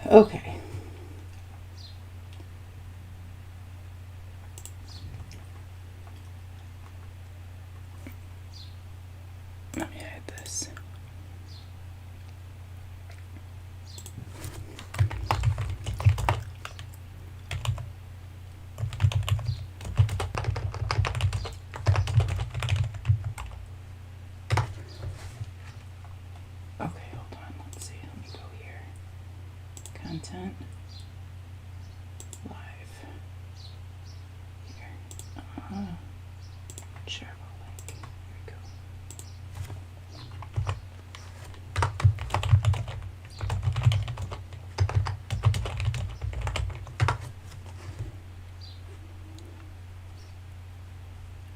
Okay. Let me hide this. Okay, hold on. Let's see. Let me go here. Content. Live. Here. Shareable link. Here we go.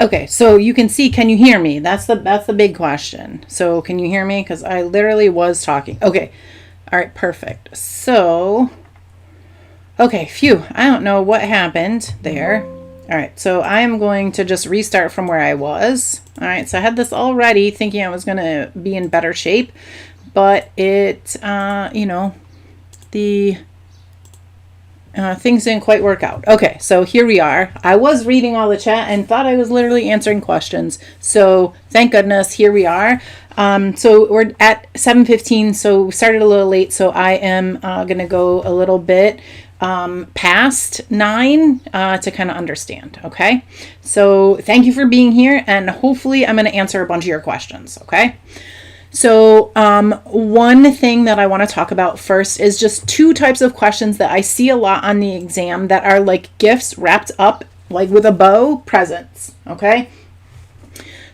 Okay, so you can see, can you hear me? That's the big question. So can you hear me? Because I literally was talking. Okay. All right, perfect. So, okay, phew. I don't know what happened there. All right, so I am going to just restart from where I was. All right, so I had this all ready thinking I was going to be in better shape, but it, you know, the things didn't quite work out. Okay, so here we are. I was reading all the chat and thought I was literally answering questions. So thank goodness, here we are. So we're at 7:15, so we started a little late. So I am going to go a little bit past 9 to kind of understand. Okay, so thank you for being here, and hopefully I'm going to answer a bunch of your questions. Okay. So one thing that I want to talk about first is just 2 types of questions that I see a lot on the exam that are like gifts wrapped up like with a bow, presents. Okay.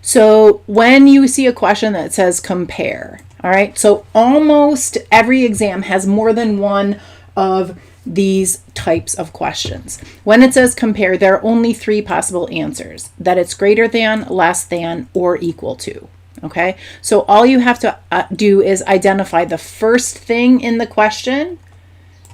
So when you see a question that says compare, all right, so almost every exam has more than one of these types of questions. When it says compare, there are only 3 possible answers: that it's greater than, less than, or equal to. Okay, so all you have to do is identify the first thing in the question,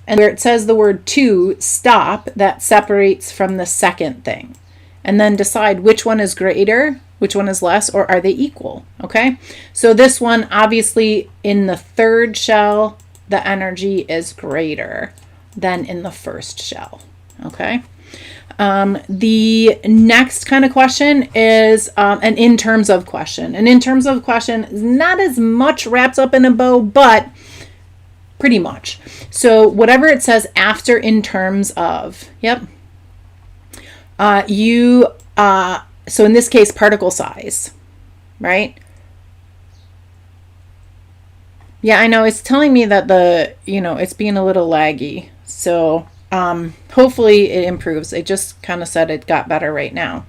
and where it says the word to, stop, that separates from the second thing, and then decide which one is greater, which one is less, or are they equal. Okay, so this one, obviously in the third shell, the energy is greater than in the first shell. Okay. The next kind of question is an in terms of question. An in terms of question is not as much wrapped up in a bow, but pretty much. So whatever it says after in terms of, yep. So in this case, particle size, right? Yeah, I know it's telling me that it's being a little laggy. So hopefully it improves. It just kind of said it got better right now.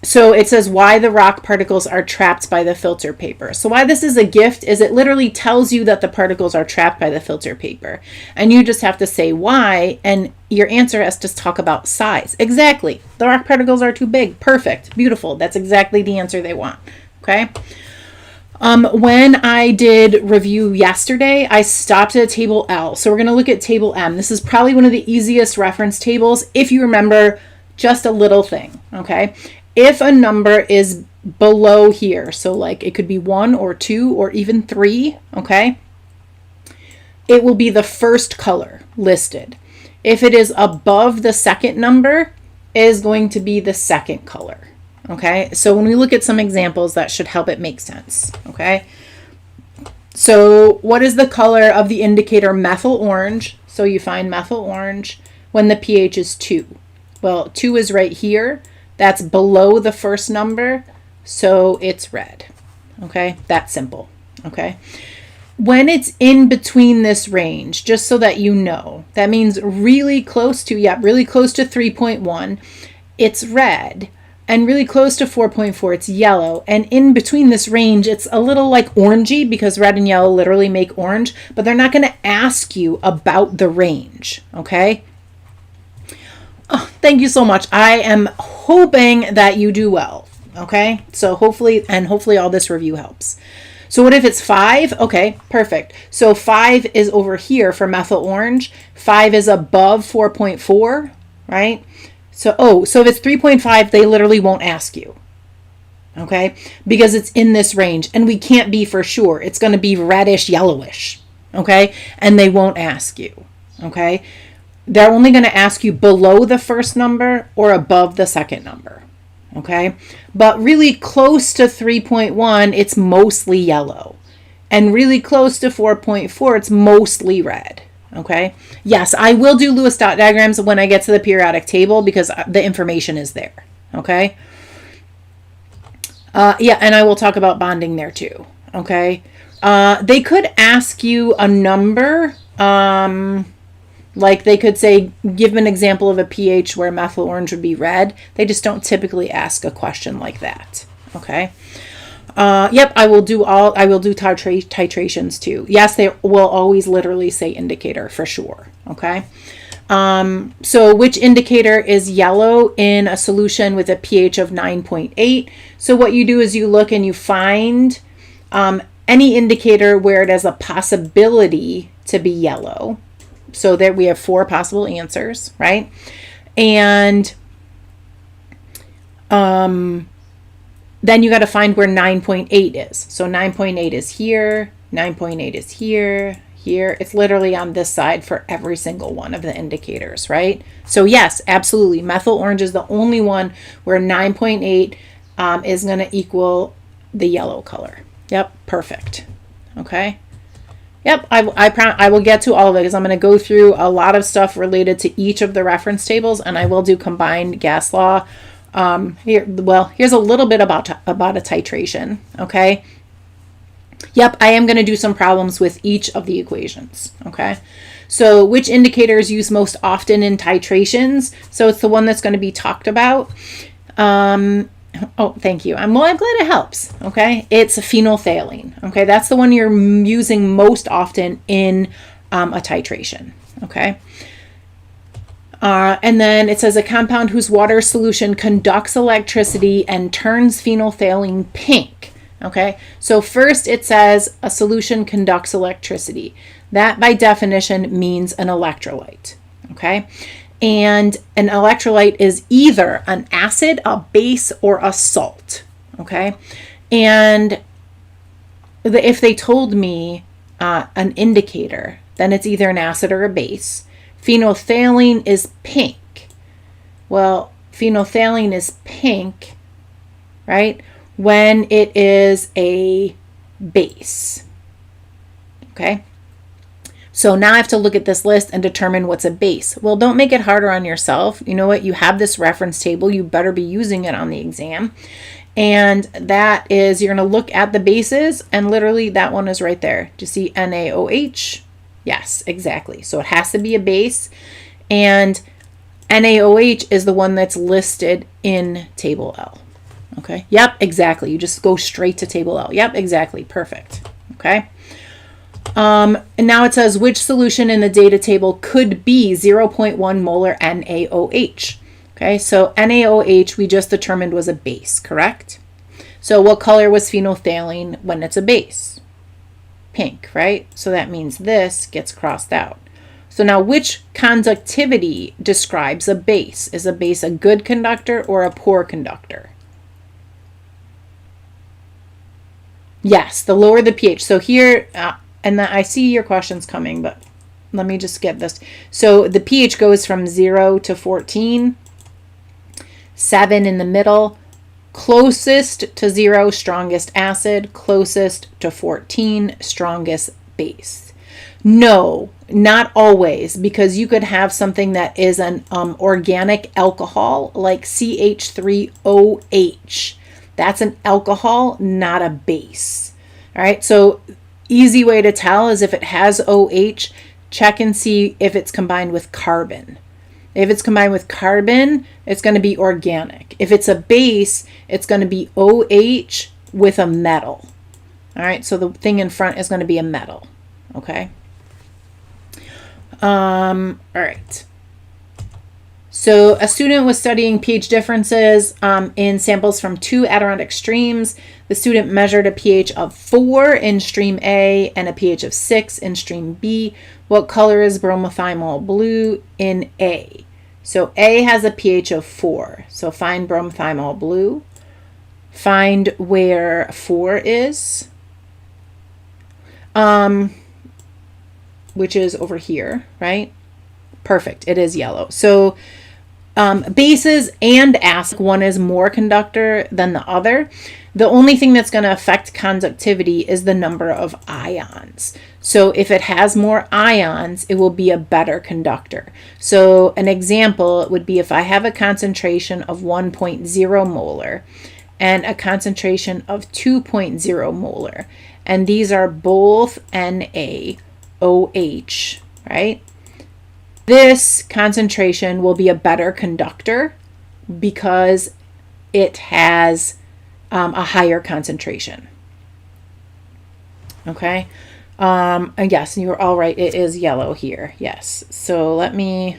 So it says why the rock particles are trapped by the filter paper. So why this is a gift is it literally tells you that the particles are trapped by the filter paper. And you just have to say why, and your answer has to talk about size. Exactly. The rock particles are too big. Perfect. Beautiful. That's exactly the answer they want. Okay. When I did review yesterday, I stopped at table L. So we're going to look at table M. This is probably one of the easiest reference tables if you remember just a little thing, okay? If a number is below here, so like it could be 1 or 2 or even 3, okay? It will be the first color listed. If it is above the second number, it is going to be the second color. Okay, so when we look at some examples, that should help it make sense. Okay, so what is the color of the indicator methyl orange? So you find methyl orange when the pH is 2. Well, 2 is right here. That's below the first number, so it's red. Okay, that's simple. Okay, when it's in between this range, just so that you know, that means really close to 3.1, it's red. And really close to 4.4, it's yellow. And in between this range, it's a little like orangey because red and yellow literally make orange, but they're not going to ask you about the range, okay? Oh, thank you so much. I am hoping that you do well, okay? So hopefully all this review helps. So what if it's 5? Okay, perfect. So 5 is over here for methyl orange. 5 is above 4.4, right? So if it's 3.5, they literally won't ask you, okay? Because it's in this range, and we can't be for sure. It's going to be reddish, yellowish, okay? And they won't ask you, okay? They're only going to ask you below the first number or above the second number, okay? But really close to 3.1, it's mostly yellow. And really close to 4.4, it's mostly red, okay? Yes, I will do Lewis dot diagrams when I get to the periodic table because the information is there, okay? Yeah, and I will talk about bonding there too, okay? They could ask you a number, like they could say, give an example of a pH where methyl orange would be red. They just don't typically ask a question like that. Okay. Yep, I will do titrations too. Yes, they will always literally say indicator for sure. Okay. So which indicator is yellow in a solution with a pH of 9.8? So what you do is you look and you find any indicator where it has a possibility to be yellow. So there we have 4 possible answers, right? And then you got to find where 9.8 is. So 9.8 is here, 9.8 is here, here. It's literally on this side for every single one of the indicators, right? So yes, absolutely. Methyl orange is the only one where 9.8 is going to equal the yellow color. Yep, perfect. Okay. Yep, I will get to all of it because I'm going to go through a lot of stuff related to each of the reference tables, and I will do combined gas law. Here's a little bit about a titration, okay? Yep, I am going to do some problems with each of the equations, okay? So which indicator is used most often in titrations? So it's the one that's going to be talked about. Oh, thank you. I'm glad it helps. Okay. It's phenolphthalein. Okay. That's the one you're using most often in a titration. Okay. And then it says a compound whose water solution conducts electricity and turns phenolphthalein pink. Okay. So first it says a solution conducts electricity. That by definition means an electrolyte. Okay. And an electrolyte is either an acid, a base, or a salt, okay? And if they told me an indicator, then it's either an acid or a base. Phenolphthalein is pink. Well, phenolphthalein is pink, right, when it is a base, okay? So now I have to look at this list and determine what's a base. Well, don't make it harder on yourself. You know what? You have this reference table. You better be using it on the exam. And that is, you're going to look at the bases, and literally that one is right there. Do you see NaOH? Yes, exactly. So it has to be a base. And NaOH is the one that's listed in table L. Okay. Yep, exactly. You just go straight to table L. Yep, exactly. Perfect. Okay. And now it says which solution in the data table could be 0.1 molar NaOH. Okay, so NaOH we just determined was a base, correct? So what color was phenolphthalein when it's a base? Pink, right? So that means this gets crossed out. So now which conductivity describes a base? Is a base a good conductor or a poor conductor? Yes, the lower the pH. So here, and I see your questions coming, but let me just get this. So the pH goes from 0 to 14, 7 in the middle, closest to 0, strongest acid, closest to 14, strongest base. No, not always, because you could have something that is an organic alcohol like CH3OH. That's an alcohol, not a base. All right, so easy way to tell is if it has OH, check and see if it's combined with carbon. If it's combined with carbon, it's going to be organic. If it's a base, it's going to be OH with a metal. All right, so the thing in front is going to be a metal. Okay. All right. So a student was studying pH differences in samples from 2 Adirondack streams. The student measured a pH of 4 in stream A and a pH of 6 in stream B. What color is bromothymol blue in A? So A has a pH of 4. So find bromothymol blue. Find where 4 is. which is over here, right? Perfect. It is yellow. So bases and acid, one is more conductor than the other. The only thing that's going to affect conductivity is the number of ions. So if it has more ions, it will be a better conductor. So an example would be if I have a concentration of 1.0 molar and a concentration of 2.0 molar, and these are both NaOH, right? This concentration will be a better conductor because it has a higher concentration. Okay. And yes, you were all right. It is yellow here. Yes. So let me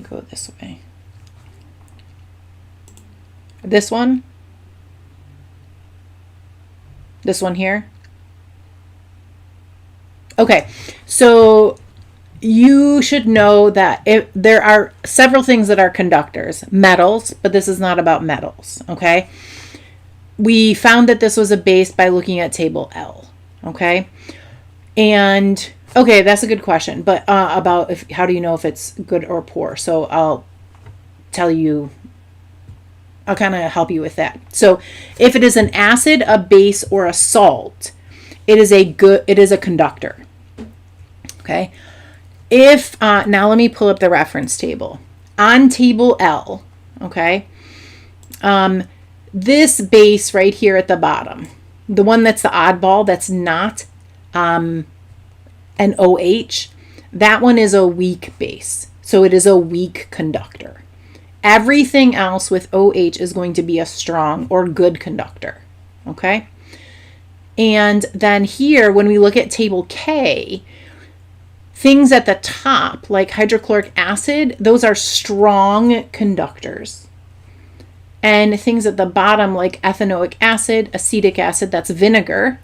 go this way. This one here. Okay, so you should know that there are several things that are conductors, metals, but this is not about metals, okay? We found that this was a base by looking at table L, okay? And, okay, that's a good question, but about how do you know if it's good or poor? So I'll kind of help you with that. So if it is an acid, a base, or a salt, it is a conductor. Okay. If now let me pull up the reference table. On table L, okay, this base right here at the bottom, the one that's the oddball, that's not an OH, that one is a weak base. So it is a weak conductor. Everything else with OH is going to be a strong or good conductor. Okay. And then here, when we look at table K, things at the top, like hydrochloric acid, those are strong conductors. And things at the bottom, like ethanoic acid, acetic acid, that's vinegar,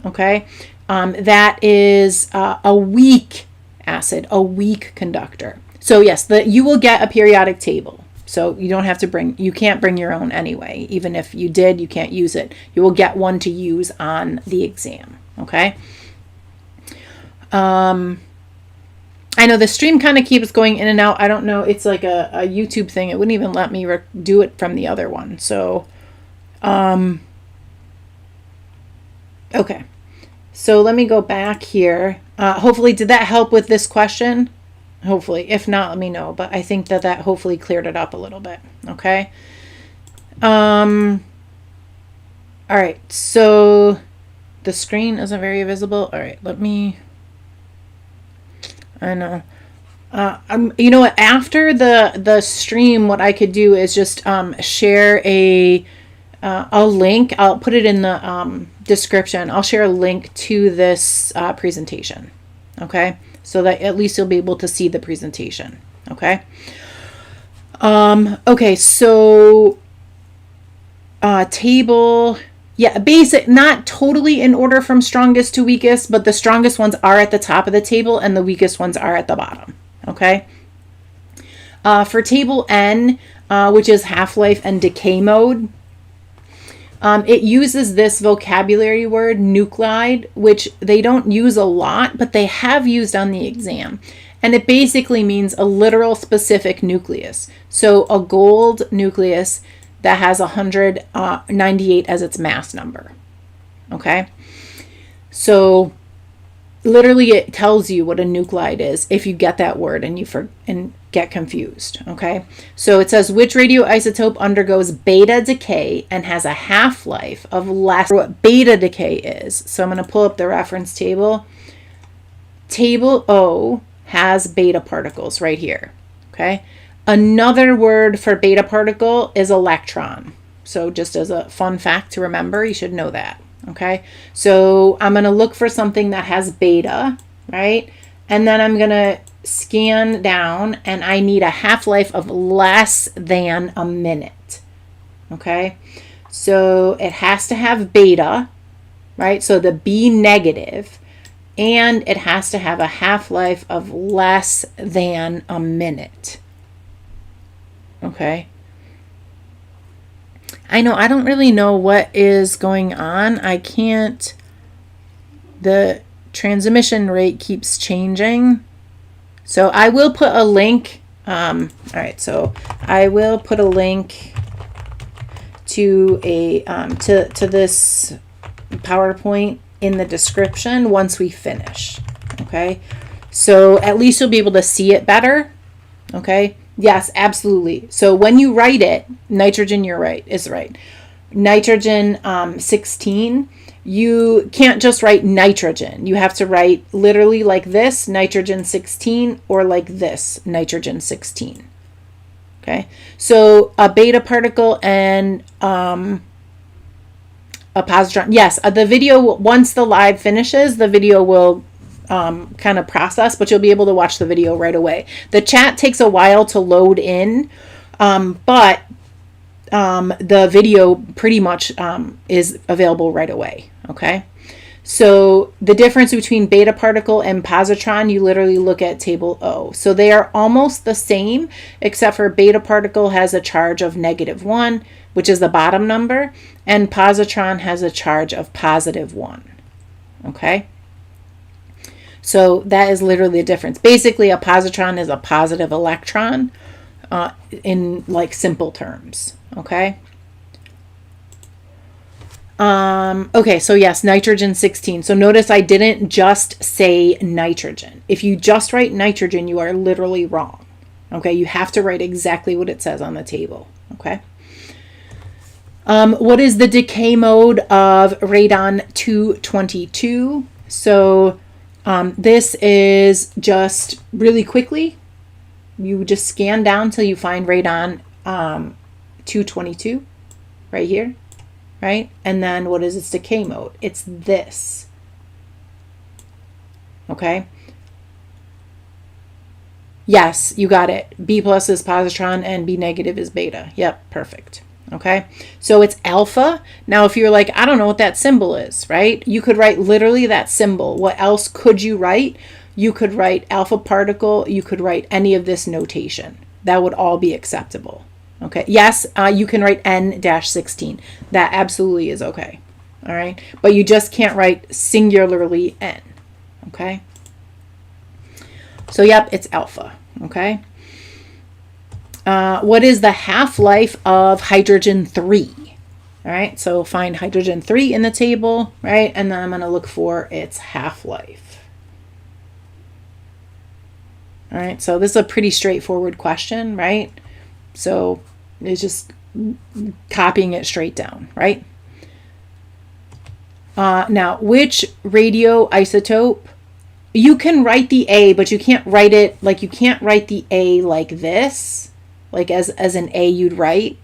okay? That is a weak acid, a weak conductor. So yes, you will get a periodic table. So you don't have to you can't bring your own anyway. Even if you did, you can't use it. You will get one to use on the exam, okay? I know the stream kind of keeps going in and out. I don't know. It's like a YouTube thing. It wouldn't even let me do it from the other one. So, okay. So let me go back here. Hopefully, did that help with this question? Hopefully. If not, let me know. But I think that hopefully cleared it up a little bit. Okay. All right. So the screen isn't very visible. All right. I know. You know what? After the stream, what I could do is just share a link. I'll put it in the description. I'll share a link to this presentation. Okay, so that at least you'll be able to see the presentation. Okay. Okay. So table. Yeah, basic, not totally in order from strongest to weakest, but the strongest ones are at the top of the table and the weakest ones are at the bottom. Okay. For table N, which is half-life and decay mode, it uses this vocabulary word, nuclide, which they don't use a lot, but they have used on the exam. And it basically means a literal specific nucleus. So a gold nucleus that has 198 as its mass number. Okay. So literally it tells you what a nuclide is if you get that word and and get confused. Okay. So it says which radioisotope undergoes beta decay and has a half-life of less. What beta decay is. So I'm going to pull up the reference table. Table O has beta particles right here. Okay. Another word for beta particle is electron. So just as a fun fact to remember, you should know that. Okay. So I'm going to look for something that has beta, right? And then I'm going to scan down and I need a half-life of less than a minute. Okay. So it has to have beta, right? So the B negative, and it has to have a half-life of less than a minute. Okay. I know I don't really know what is going on. I can't the transmission rate keeps changing. So I will put a link. All right, so I will put a link to a to this PowerPoint in the description once we finish. Okay, so at least you'll be able to see it better. Okay, yes, absolutely. So when you write it, nitrogen, you're right, is right. Nitrogen 16, you can't just write nitrogen. You have to write literally like this, nitrogen 16, or like this, nitrogen 16. Okay, so a beta particle and a positron. Yes, the video, once the live finishes, the video will kind of process, but you'll be able to watch the video right away. The chat takes a while to load in, but the video pretty much is available right away. Okay, so the difference between beta particle and positron, you literally look at table O. So they are almost the same, except for beta particle has a charge of -1, which is the bottom number, and positron has a charge of +1. Okay, so that is literally the difference. Basically, a positron is a positive electron in like simple terms. Okay. Okay, so yes, nitrogen 16. So notice I didn't just say nitrogen. If you just write nitrogen, you are literally wrong. Okay, you have to write exactly what it says on the table. Okay. What is the decay mode of radon 222? So this is just really quickly. You just scan down till you find radon 222 right here. Right? And then what is its decay mode? It's this. Okay? Yes, you got it. B plus is positron and B negative is beta. Yep, perfect. Okay? So it's alpha. Now, if you're like, I don't know what that symbol is, right? You could write literally that symbol. What else could you write? You could write alpha particle. You could write any of this notation. That would all be acceptable. Okay. Yes, you can write N-16. That absolutely is okay. All right. But you just can't write singularly N. Okay. So, yep, it's alpha. Okay. What is the half-life of hydrogen 3? All right. So find hydrogen 3 in the table, right? And then I'm going to look for its half-life. All right. So this is a pretty straightforward question, right? So it's just copying it straight down, right? Now, which radioisotope? You can write the A, but you can't write it like, you can't write the A like this, like as an A you'd write,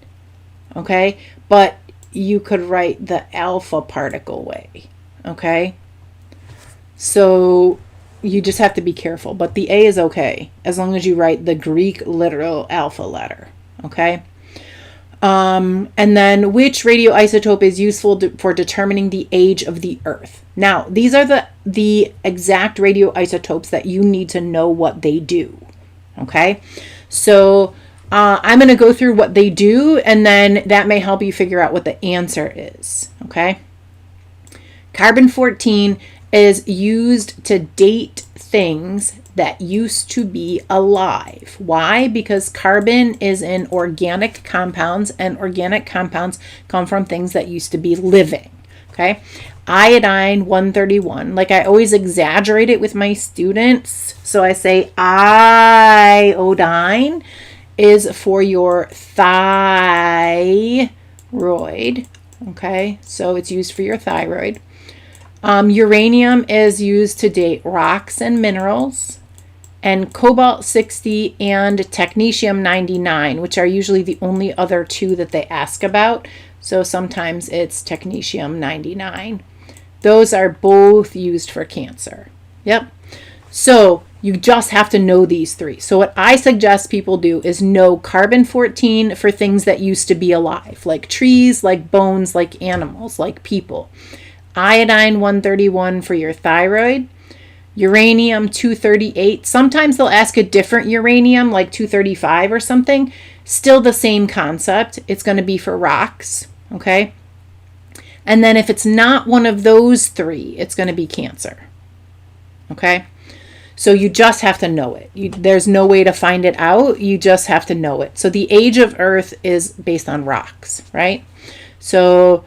okay? But you could write the alpha particle way, okay? So you just have to be careful, but the A is okay as long as you write the Greek literal alpha letter. Okay. And then which radioisotope is useful for determining the age of the Earth? Now, these are the exact radioisotopes that you need to know what they do. Okay. So I'm going to go through what they do, and then that may help you figure out what the answer is. Okay. Carbon-14 is used to date things that used to be alive. Why? Because carbon is in organic compounds, and organic compounds come from things that used to be living. Okay. Iodine 131, like I always exaggerate it with my students. So I say iodine is for your thyroid. Okay. So it's used for your thyroid. Uranium is used to date rocks and minerals. And cobalt 60 and technetium 99, which are usually the only other two that they ask about. So sometimes it's technetium 99. Those are both used for cancer. Yep. So you just have to know these three. So what I suggest people do is know carbon-14 for things that used to be alive, like trees, like bones, like animals, like people. Iodine 131 for your thyroid. Uranium 238. Sometimes they'll ask a different uranium, like 235 or something. Still the same concept. It's going to be for rocks. Okay. And then if it's not one of those three, it's going to be Cancer. Okay? So you just have to know it. There's no way to find it out. You just have to know it. So the age of Earth is based on rocks, right? So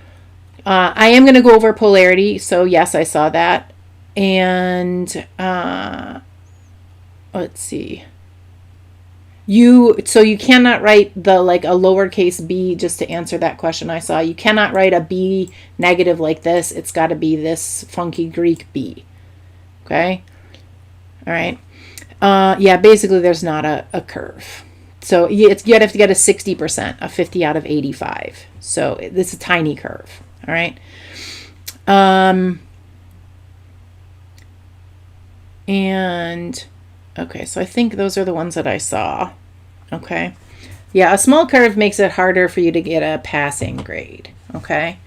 I am going to go over polarity. So yes, I saw that. And let's see. So you cannot write the like a lowercase b, just to answer that question I saw. You cannot write a b negative like this. It's got to be this funky Greek b. Okay? All right. Yeah, basically there's not a curve. So you have to get a 60%, a 50 out of 85. So this is a tiny curve. All right. And okay, so I think those are the ones that I saw. Okay. Yeah, a small curve makes it harder for you to get a passing grade. Okay.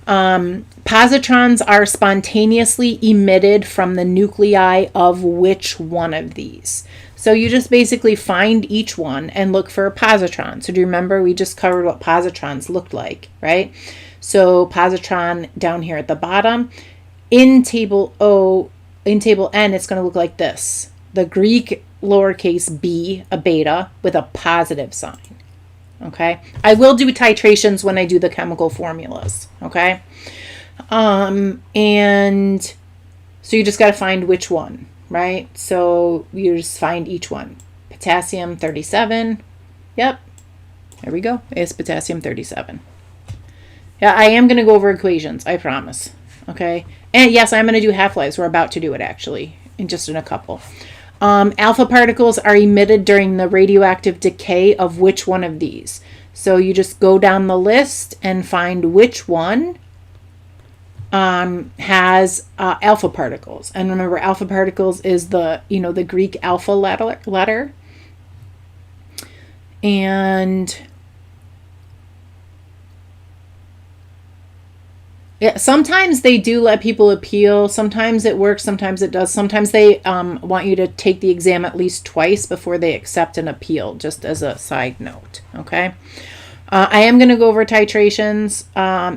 Positrons are spontaneously emitted from the nuclei of which one of these? So you just basically find each one and look for a positron. So do you remember we just covered what positrons looked like, right? So positron down here at the bottom. In table N, it's going to look like this. The Greek lowercase b, a beta, with a positive sign. Okay. I will do titrations when I do the chemical formulas. Okay. And so you just got to find which one, right? So you just find each one. Potassium 37. Yep. There we go. It's potassium 37. Yeah, I am going to go over equations. I promise. Okay. And yes, I'm going to do half-lives. We're about to do it actually in a couple. Alpha particles are emitted during the radioactive decay of which one of these? So you just go down the list and find which one has alpha particles. And remember, alpha particles is the Greek alpha letter. And yeah, sometimes they do let people appeal. Sometimes it works. Sometimes it does. Sometimes they want you to take the exam at least twice before they accept an appeal, just as a side note. Okay. I am going to go over titrations.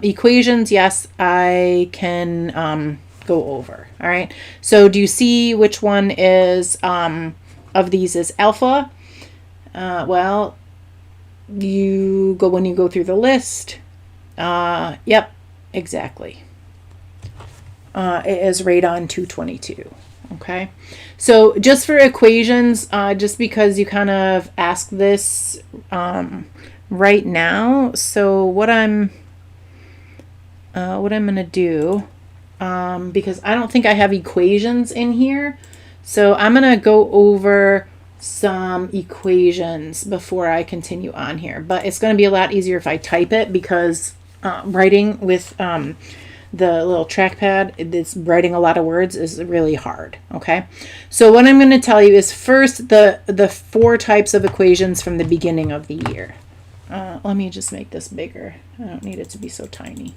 Equations, yes, I can go over. All right. So do you see which one is of these is alpha? Well, when you go through the list. Yep. Exactly. It is radon 222. Okay. So just for equations, just because you kind of asked this right now, so what I'm going to do, because I don't think I have equations in here, so I'm going to go over some equations before I continue on here. But it's going to be a lot easier if I type it, because writing with the little trackpad, it's writing a lot of words is really hard. Okay, so what I'm going to tell you is first the 4 types of equations from the beginning of the year. Let me just make this bigger. I don't need it to be so tiny.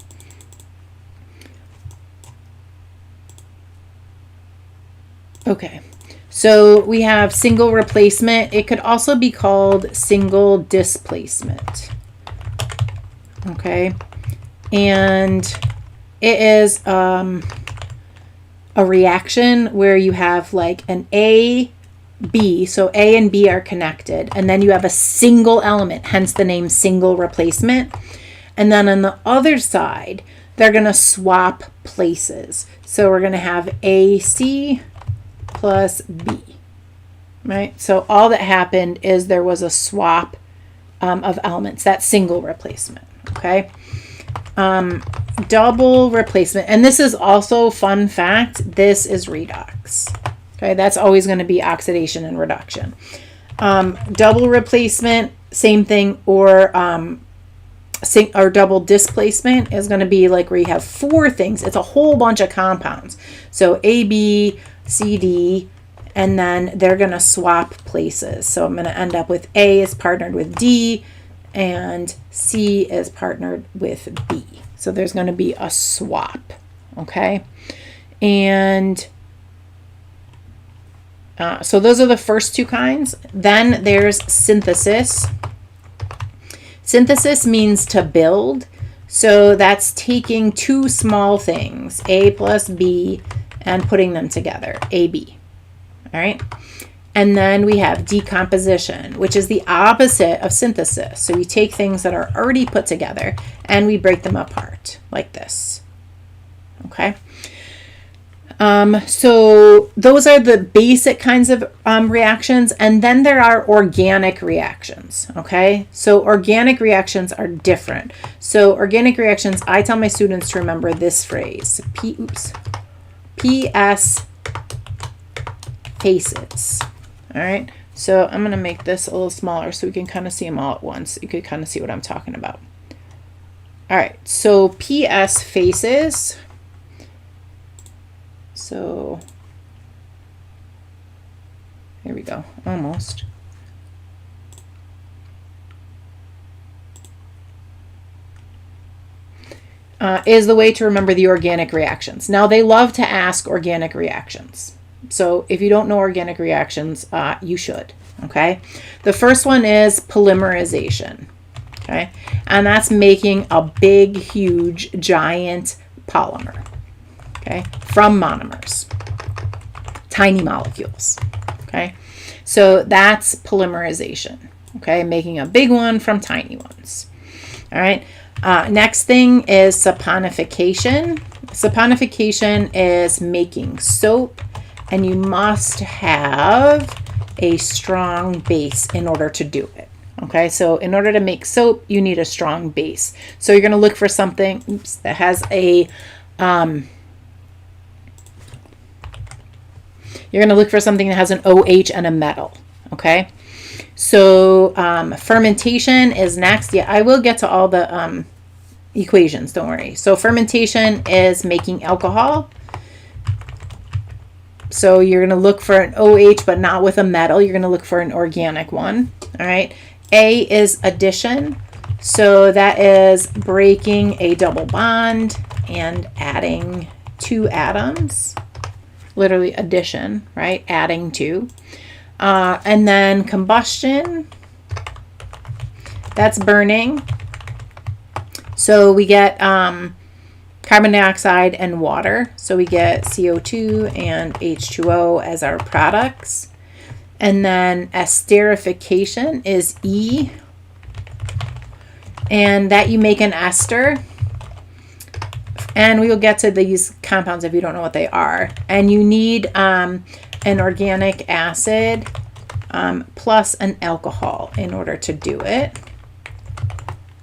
Okay, so we have single replacement. It could also be called single displacement. Okay. And it is a reaction where you have like an A, B. So A and B are connected. And then you have a single element, hence the name single replacement. And then on the other side, they're going to swap places. So we're going to have AC plus B. Right? So all that happened is there was a swap of elements. That's single replacement. Okay. Double replacement, and this is also fun fact, this is redox. Okay, that's always going to be oxidation and reduction. Double replacement, same thing, or double displacement is going to be like where you have 4 things. It's a whole bunch of compounds. So A, B, C, D, and then they're going to swap places. So I'm going to end up with A is partnered with D, and C is partnered with B. So there's going to be a swap, okay? And so those are the first 2 kinds. Then there's synthesis. Synthesis means to build. So that's taking two small things, A plus B, and putting them together, AB. All right. And then we have decomposition, which is the opposite of synthesis. So we take things that are already put together and we break them apart like this. Okay. So those are the basic kinds of reactions, and then there are organic reactions. Okay, so organic reactions are different. So organic reactions, I tell my students to remember this phrase: PS faces. All right, so I'm gonna make this a little smaller so we can kind of see them all at once. You could kind of see what I'm talking about. All right, so PS faces. So here we go, almost. Is the way to remember the organic reactions. Now, they love to ask organic reactions. So if you don't know organic reactions, you should, okay? The first one is polymerization, okay? And that's making a big, huge, giant polymer. Okay, from monomers, tiny molecules. Okay, so that's polymerization. Okay, making a big one from tiny ones. All right, next thing is saponification. Saponification is making soap, and you must have a strong base in order to do it. Okay, so in order to make soap, you need a strong base. So you're going to look for something that has a you're going to look for something that has an OH and a metal, okay? So fermentation is next. Yeah, I will get to all the equations, don't worry. So fermentation is making alcohol. So you're going to look for an OH, but not with a metal. You're going to look for an organic one, all right? A is addition. So that is breaking a double bond and adding two atoms. Literally addition, right? Adding to. And then combustion, that's burning. So we get carbon dioxide and water. So we get CO2 and H2O as our products. And then esterification is E. And that you make an ester. And we will get to these compounds if you don't know what they are. And you need an organic acid plus an alcohol in order to do it.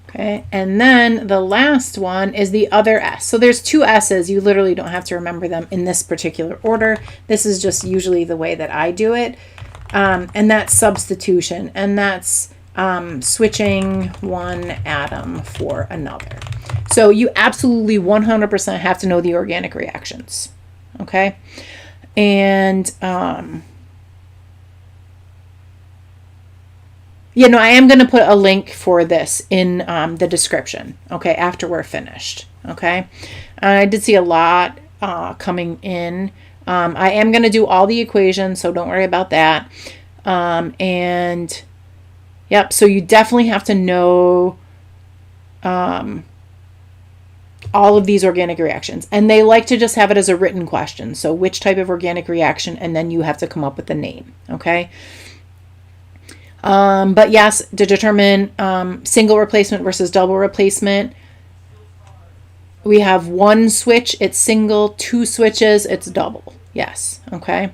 Okay, and then the last one is the other S. So there's two S's. You literally don't have to remember them in this particular order. This is just usually the way that I do it. And that's substitution. And that's switching one atom for another. So you absolutely 100% have to know the organic reactions, okay? And, you know, I am going to put a link for this in the description, okay, after we're finished, okay? I did see a lot coming in. I am going to do all the equations, so don't worry about that. And, yep, so you definitely have to know all of these organic reactions, and they like to just have it as a written question. So which type of organic reaction, and then you have to come up with the name, okay? But yes, to determine single replacement versus double replacement, we have one switch, it's single, two switches, it's double. Yes, okay.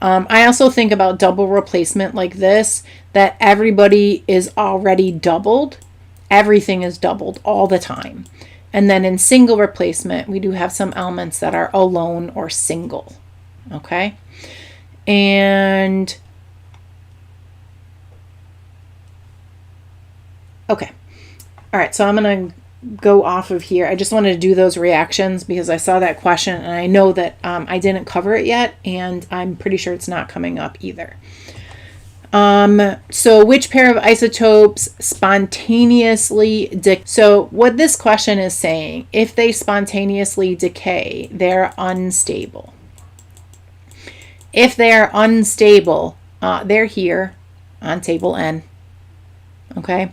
I also think about double replacement like this, that everybody is already doubled. Everything is doubled all the time. And then in single replacement, we do have some elements that are alone or single, okay? And, okay. All right, so I'm going to go off of here. I just wanted to do those reactions because I saw that question, and I know that I didn't cover it yet, and I'm pretty sure it's not coming up either. So which pair of isotopes spontaneously so what this question is saying, if they spontaneously decay, they're unstable. If they are unstable, they're here on table N. Okay.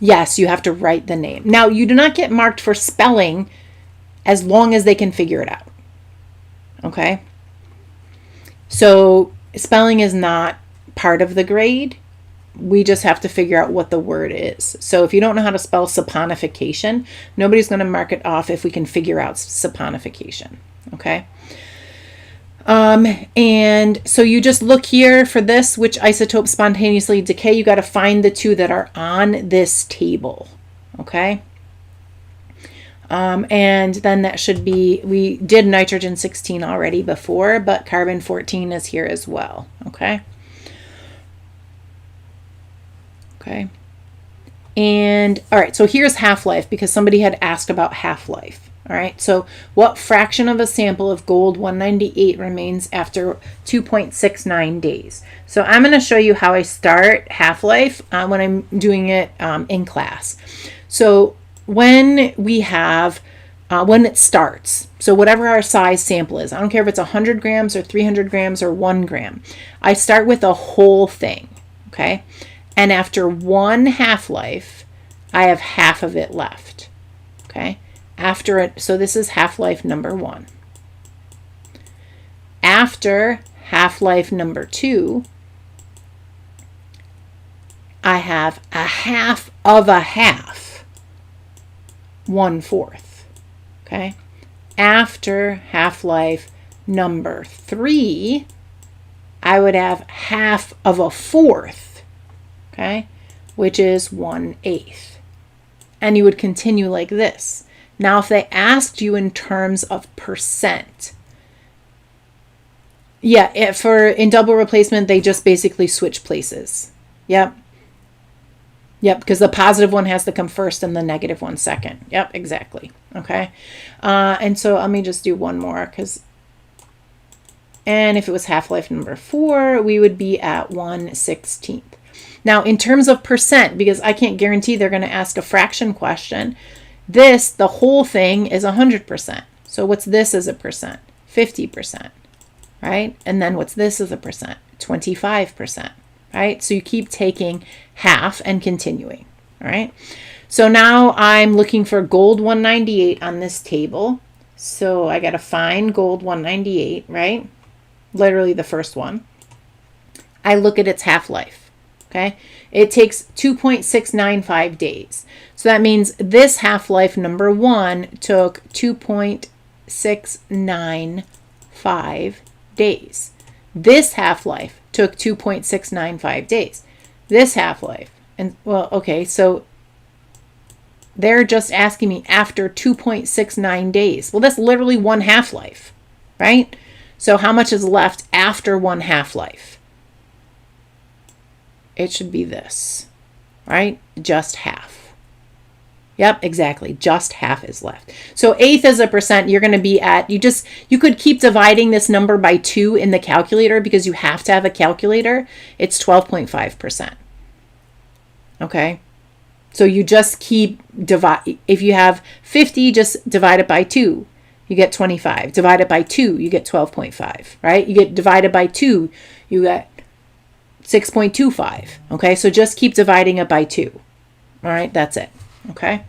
Yes, you have to write the name. Now, you do not get marked for spelling as long as they can figure it out. Okay? So spelling is not part of the grade. We just have to figure out what the word is. So if you don't know how to spell saponification, nobody's going to mark it off if we can figure out saponification. Okay? And so you just look here for this, which isotopes spontaneously decay. You got to find the two that are on this table. Okay? And then that should be, we did nitrogen 16 already before, but carbon 14 is here as well. Okay. Okay. And all right, so here's half-life because somebody had asked about half-life. All right, so what fraction of a sample of gold 198 remains after 2.69 days? So I'm going to show you how I start half-life when I'm doing it in class. So when we have, when it starts, so whatever our size sample is, I don't care if it's 100 grams or 300 grams or 1 gram, I start with the whole thing, okay? And after one half-life, I have half of it left, okay? After it, so this is half-life number 1. After half-life number 2, I have a half of a half, 1/4, okay? After half-life number 3, I would have half of a 4th, okay? Which is 1/8. And you would continue like this. Now, if they asked you in terms of percent, yeah, in double replacement, they just basically switch places. Yep. Yep, because the positive one has to come first and the negative one second. Yep, exactly. Okay. And so let me just do one more and if it was half-life number 4, we would be at 1/16. Now, in terms of percent, because I can't guarantee they're going to ask a fraction question, the whole thing is 100%. So what's this as a percent? 50%, right? And then what's this as a percent? 25%, right? So you keep taking half and continuing, all right? So now I'm looking for gold 198 on this table. So I got to find gold 198, right? Literally the first one. I look at its half-life. Okay, it takes 2.695 days. So that means this half-life number 1 took 2.695 days. This half-life took 2.695 days. This half-life, and well, okay, so they're just asking me after 2.69 days. Well, that's literally one half-life, right? So how much is left after one half-life? It should be this, right? Just half. Yep, exactly. Just half is left. So 1/8 as a percent, you're going to be at, you could keep dividing this number by 2 in the calculator because you have to have a calculator. It's 12.5%. Okay. So you just keep if you have 50, just divide it by 2. You get 25. Divide it by 2, you get 12.5, right? You get divided by 2, you get 6.25. Okay, so just keep dividing it by 2. All right, that's it. Okay,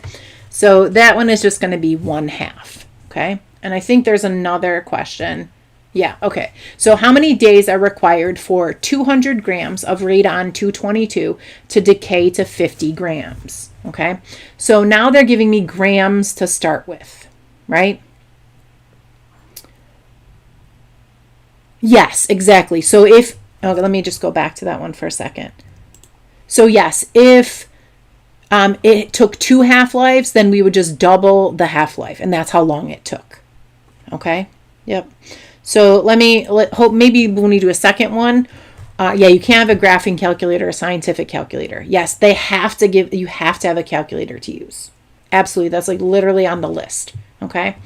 so that one is just going to be 1/2. Okay, and I think there's another question. Yeah, okay. So how many days are required for 200 grams of radon 222 to decay to 50 grams? Okay, so now they're giving me grams to start with, right? Yes, exactly. So if, okay, let me just go back to that one for a second. So yes, if it took 2 half-lives, then we would just double the half-life, and that's how long it took. Okay? Yep. So hope maybe when we do a second one, yeah, you can't have a graphing calculator, a scientific calculator. Yes, you have to have a calculator to use. Absolutely. That's like literally on the list. Okay?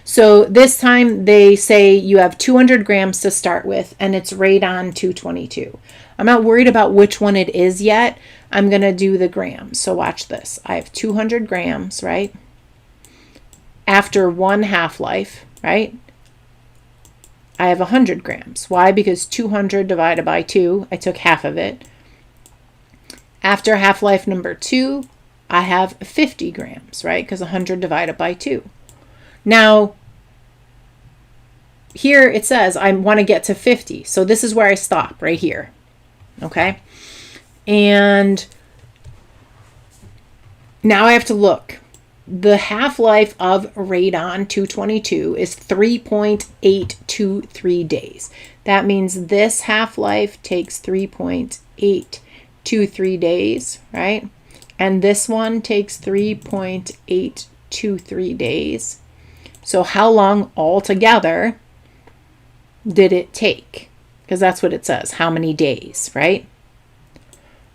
So this time they say you have 200 grams to start with, and it's radon 222. I'm not worried about which one it is yet. I'm going to do the grams. So watch this. I have 200 grams, right? After one half-life, right? I have 100 grams. Why? Because 200 divided by 2, I took half of it. After half-life number 2, I have 50 grams, right? Because 100 divided by 2. Now, here it says I want to get to 50. So this is where I stop, right here. Okay? And now I have to look. The half-life of radon 222 is 3.823 days. That means this half-life takes 3.823 days, right? And this one takes 3.823 days. So how long altogether did it take? Because that's what it says, how many days, right?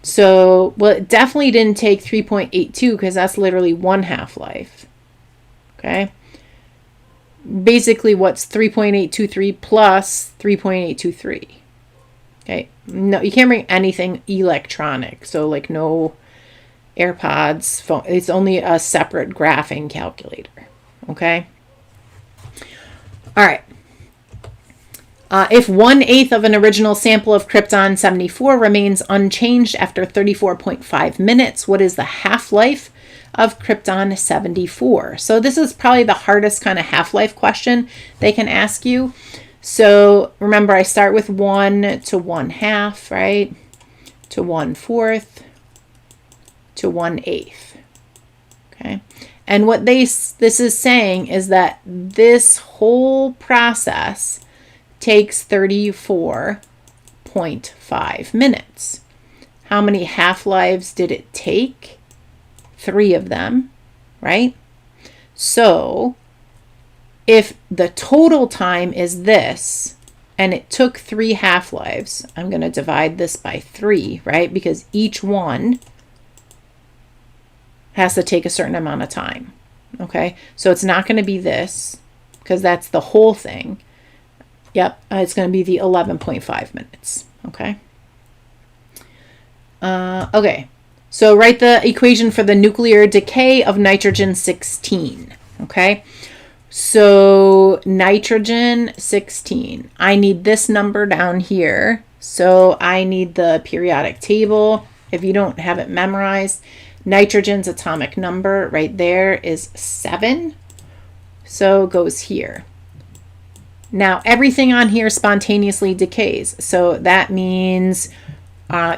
So, well, it definitely didn't take 3.82 because that's literally one half-life. Okay? Basically, what's 3.823 plus 3.823? Okay? No, you can't bring anything electronic. So, like no AirPods, phone. It's only a separate graphing calculator. Okay? All right. If 1/8 of an original sample of krypton 74 remains unchanged after 34.5 minutes, what is the half-life of krypton 74? So this is probably the hardest kind of half-life question they can ask you. So remember, I start with 1 to 1/2, right? To 1/4 to 1/8. Okay. And what this is saying is that this whole process takes 34.5 minutes. How many half-lives did it take? 3 of them, right? So if the total time is this, and it took 3 half-lives, I'm going to divide this by 3, right? Because each one has to take a certain amount of time, okay? So it's not going to be this, because that's the whole thing. Yep, it's going to be the 11.5 minutes, okay? Okay, so write the equation for the nuclear decay of nitrogen-16, okay? So nitrogen-16, I need this number down here. So I need the periodic table. If you don't have it memorized, nitrogen's atomic number right there is 7. So it goes here. Now, everything on here spontaneously decays. So that means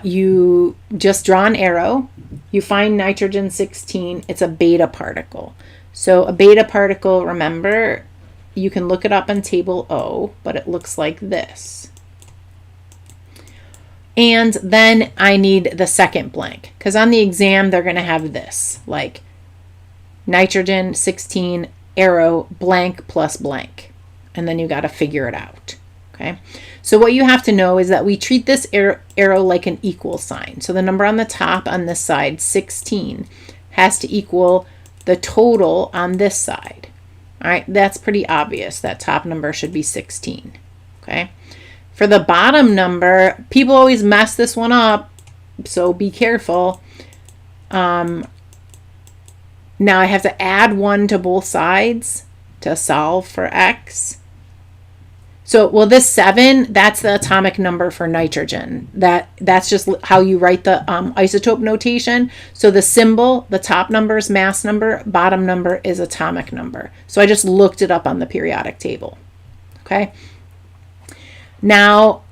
you just draw an arrow. You find nitrogen-16. It's a beta particle. So a beta particle, remember, you can look it up in table O, but it looks like this. And then I need the second blank, because on the exam, they're going to have this, like nitrogen-16 arrow blank plus blank. And then you got to figure it out. Okay. So what you have to know is that we treat this arrow like an equal sign. So the number on the top on this side, 16, has to equal the total on this side. All right. That's pretty obvious. That top number should be 16. Okay. For the bottom number, people always mess this one up. So be careful. Now I have to add 1 to both sides to solve for X. So, well, this 7, that's the atomic number for nitrogen. That's just how you write the isotope notation. So the symbol, the top number is mass number, bottom number is atomic number. So I just looked it up on the periodic table. Okay. Now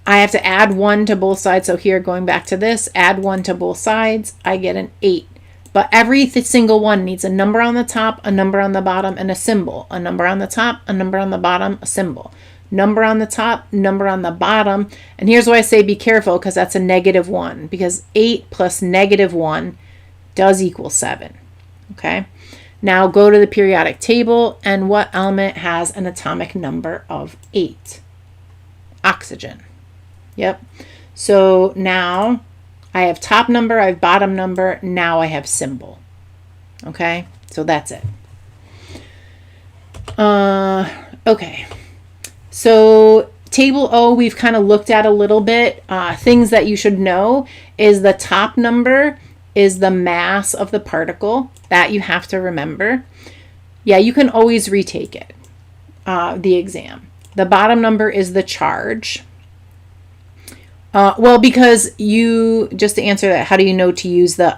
I have to add 1 to both sides. So here, going back to this, add 1 to both sides, I get an 8. But every single one needs a number on the top, a number on the bottom, and a symbol. A number on the top, a number on the bottom, a symbol. Number on the top, number on the bottom. And here's why I say be careful, because that's a -1. Because 8 plus -1 does equal 7. Okay? Now go to the periodic table, and what element has an atomic number of 8? Oxygen. Yep. So now I have top number, I have bottom number, now I have symbol. Okay, so that's it. Okay, so table O we've kind of looked at a little bit. Things that you should know is the top number is the mass of the particle. That you have to remember. Yeah, you can always retake it, the exam. The bottom number is the charge. Well, because just to answer that, how do you know to use the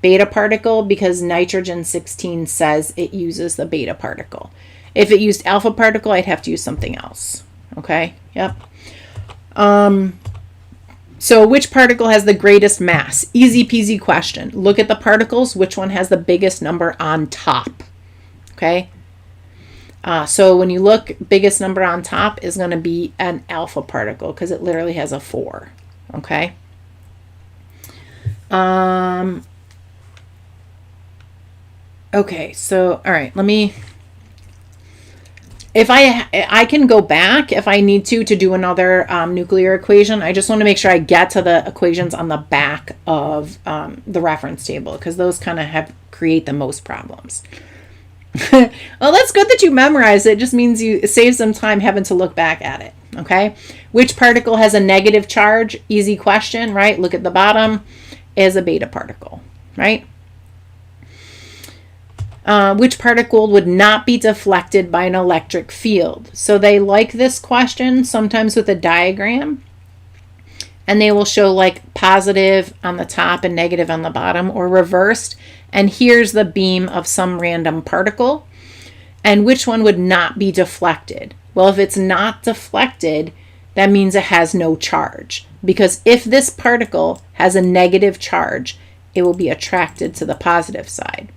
beta particle because nitrogen-16 says it uses the beta particle. If it used alpha particle, I'd have to use something else. Okay, yep. So which particle has the greatest mass? Easy peasy question. Look at the particles. Which one has the biggest number on top? Okay. So when you look, biggest number on top is going to be an alpha particle because it literally has a 4. Okay. Okay, so all right, let me, if I can go back if I need to do another nuclear equation. I just want to make sure I get to the equations on the back of the reference table because those kind of create the most problems. Well, that's good that you memorized it. It just means you save some time having to look back at it. Okay, which particle has a negative charge? Easy question, right? Look at the bottom, is a beta particle, right? Which particle would not be deflected by an electric field? So they like this question sometimes with a diagram, and they will show like positive on the top and negative on the bottom, or reversed. And here's the beam of some random particle. And which one would not be deflected? Well, if it's not deflected, that means it has no charge. Because if this particle has a negative charge, it will be attracted to the positive side.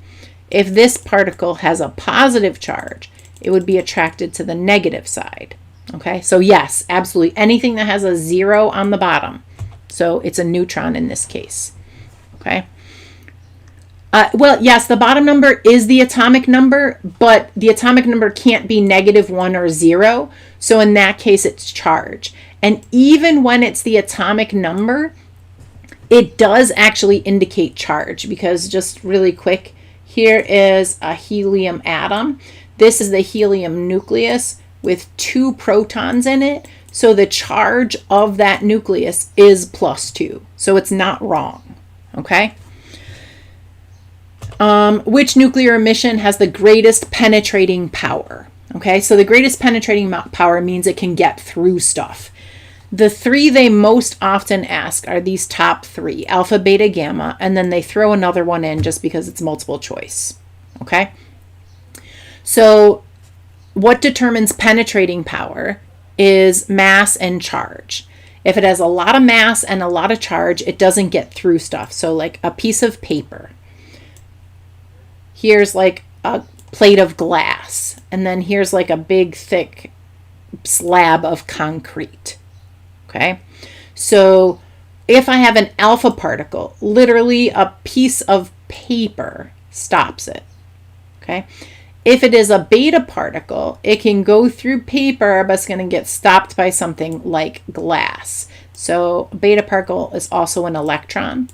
If this particle has a positive charge, it would be attracted to the negative side. Okay, so yes, absolutely. Anything that has a 0 on the bottom. So it's a neutron in this case. Okay. Well, yes, the bottom number is the atomic number, but the atomic number can't be -1 or 0. So in that case, it's charge. And even when it's the atomic number, it does actually indicate charge because just really quick, here is a helium atom. This is the helium nucleus with 2 protons in it. So the charge of that nucleus is +2. So it's not wrong. Okay. Which nuclear emission has the greatest penetrating power? Okay, so the greatest penetrating power means it can get through stuff. The 3 they most often ask are these top 3, alpha, beta, gamma, and then they throw another one in just because it's multiple choice. Okay, so what determines penetrating power is mass and charge. If it has a lot of mass and a lot of charge, it doesn't get through stuff. So like a piece of paper. Here's like a plate of glass, and then here's like a big thick slab of concrete. Okay, so if I have an alpha particle, literally a piece of paper stops it. Okay, if it is a beta particle, it can go through paper, but it's going to get stopped by something like glass. So a beta particle is also an electron.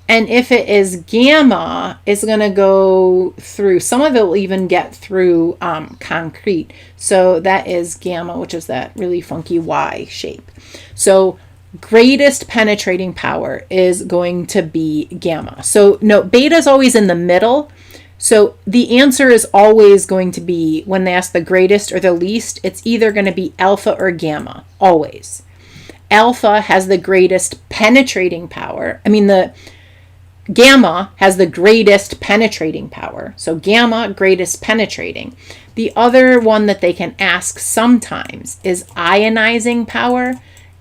And if it is gamma, it's going to go through, some of it will even get through concrete. So that is gamma, which is that really funky Y shape. So greatest penetrating power is going to be gamma. So no, beta is always in the middle. So the answer is always going to be, when they ask the greatest or the least, it's either going to be alpha or gamma, always. Alpha has the greatest penetrating power. The gamma has the greatest penetrating power. So gamma, greatest penetrating. The other one that they can ask sometimes is ionizing power,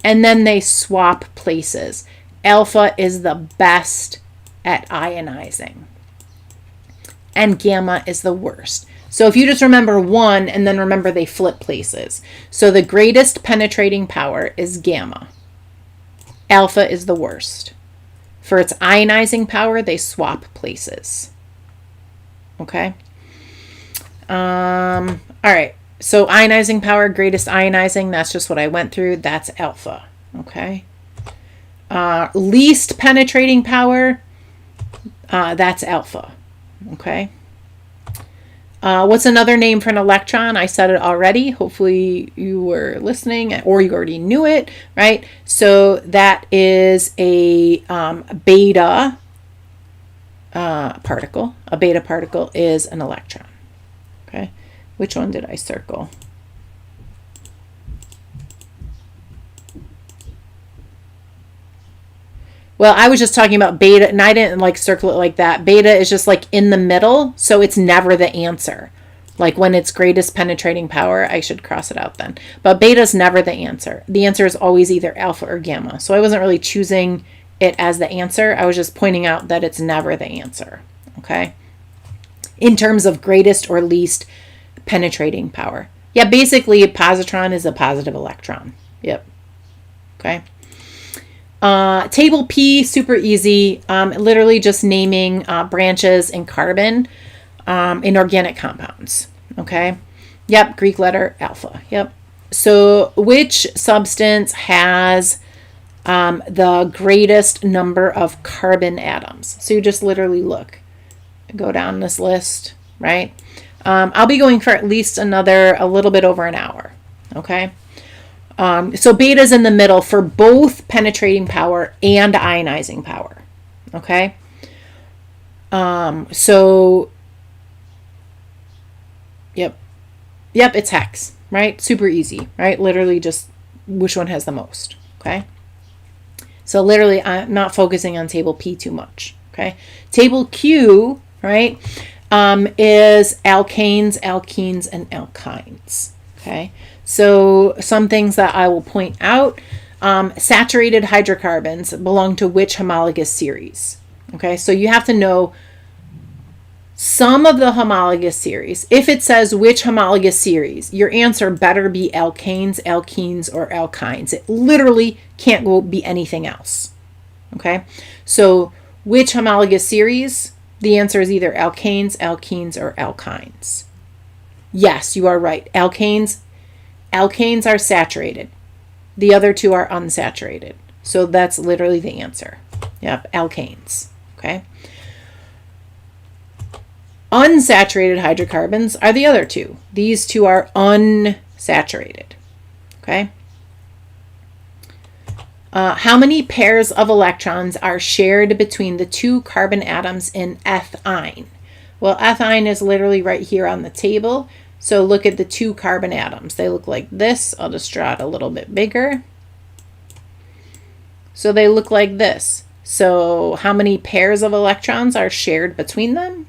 and then they swap places. Alpha is the best at ionizing, and gamma is the worst. So if you just remember one and then remember they flip places. So the greatest penetrating power is gamma. Alpha is the worst. For its ionizing power, they swap places. Okay. All right. So ionizing power, greatest ionizing, that's just what I went through. That's alpha. Okay. Least penetrating power, that's alpha. Okay. What's another name for an electron? I said it already. Hopefully you were listening, or you already knew it, right? So that is a beta particle. A beta particle is an electron. Okay. Which one did I circle? Well, I was just talking about beta, and I didn't like circle it like that. Beta is just like in the middle, so it's never the answer. Like when it's greatest penetrating power, I should cross it out then. But beta is never the answer. The answer is always either alpha or gamma. So I wasn't really choosing it as the answer. I was just pointing out that it's never the answer, okay? In terms of greatest or least penetrating power. Yeah, basically a positron is a positive electron. Yep, okay? Table P, super easy. Literally just naming branches in carbon in organic compounds. Okay. Yep. Greek letter alpha. Yep. So which substance has the greatest number of carbon atoms? So you just literally look, go down this list, right? I'll be going for at least a little bit over an hour. Okay. So beta is in the middle for both penetrating power and ionizing power. Okay. So, yep, it's hex, right? Super easy, right? Literally just which one has the most. Okay. So literally I'm not focusing on table P too much. Okay. Table Q, right, is alkanes, alkenes, and alkynes. Okay. So some things that I will point out, saturated hydrocarbons belong to which homologous series? Okay, so you have to know some of the homologous series. If it says which homologous series, your answer better be alkanes, alkenes, or alkynes. It literally can't go be anything else. Okay, so which homologous series? The answer is either alkanes, alkenes, or alkynes. Yes, you are right. Alkanes are saturated. The other two are unsaturated. So that's literally the answer. Yep, alkanes. Okay. Unsaturated hydrocarbons are the other two. These two are unsaturated. Okay. How many pairs of electrons are shared between the two carbon atoms in ethine? Well, ethine is literally right here on the table. So look at the two carbon atoms. They look like this. I'll just draw it a little bit bigger. So they look like this. So how many pairs of electrons are shared between them?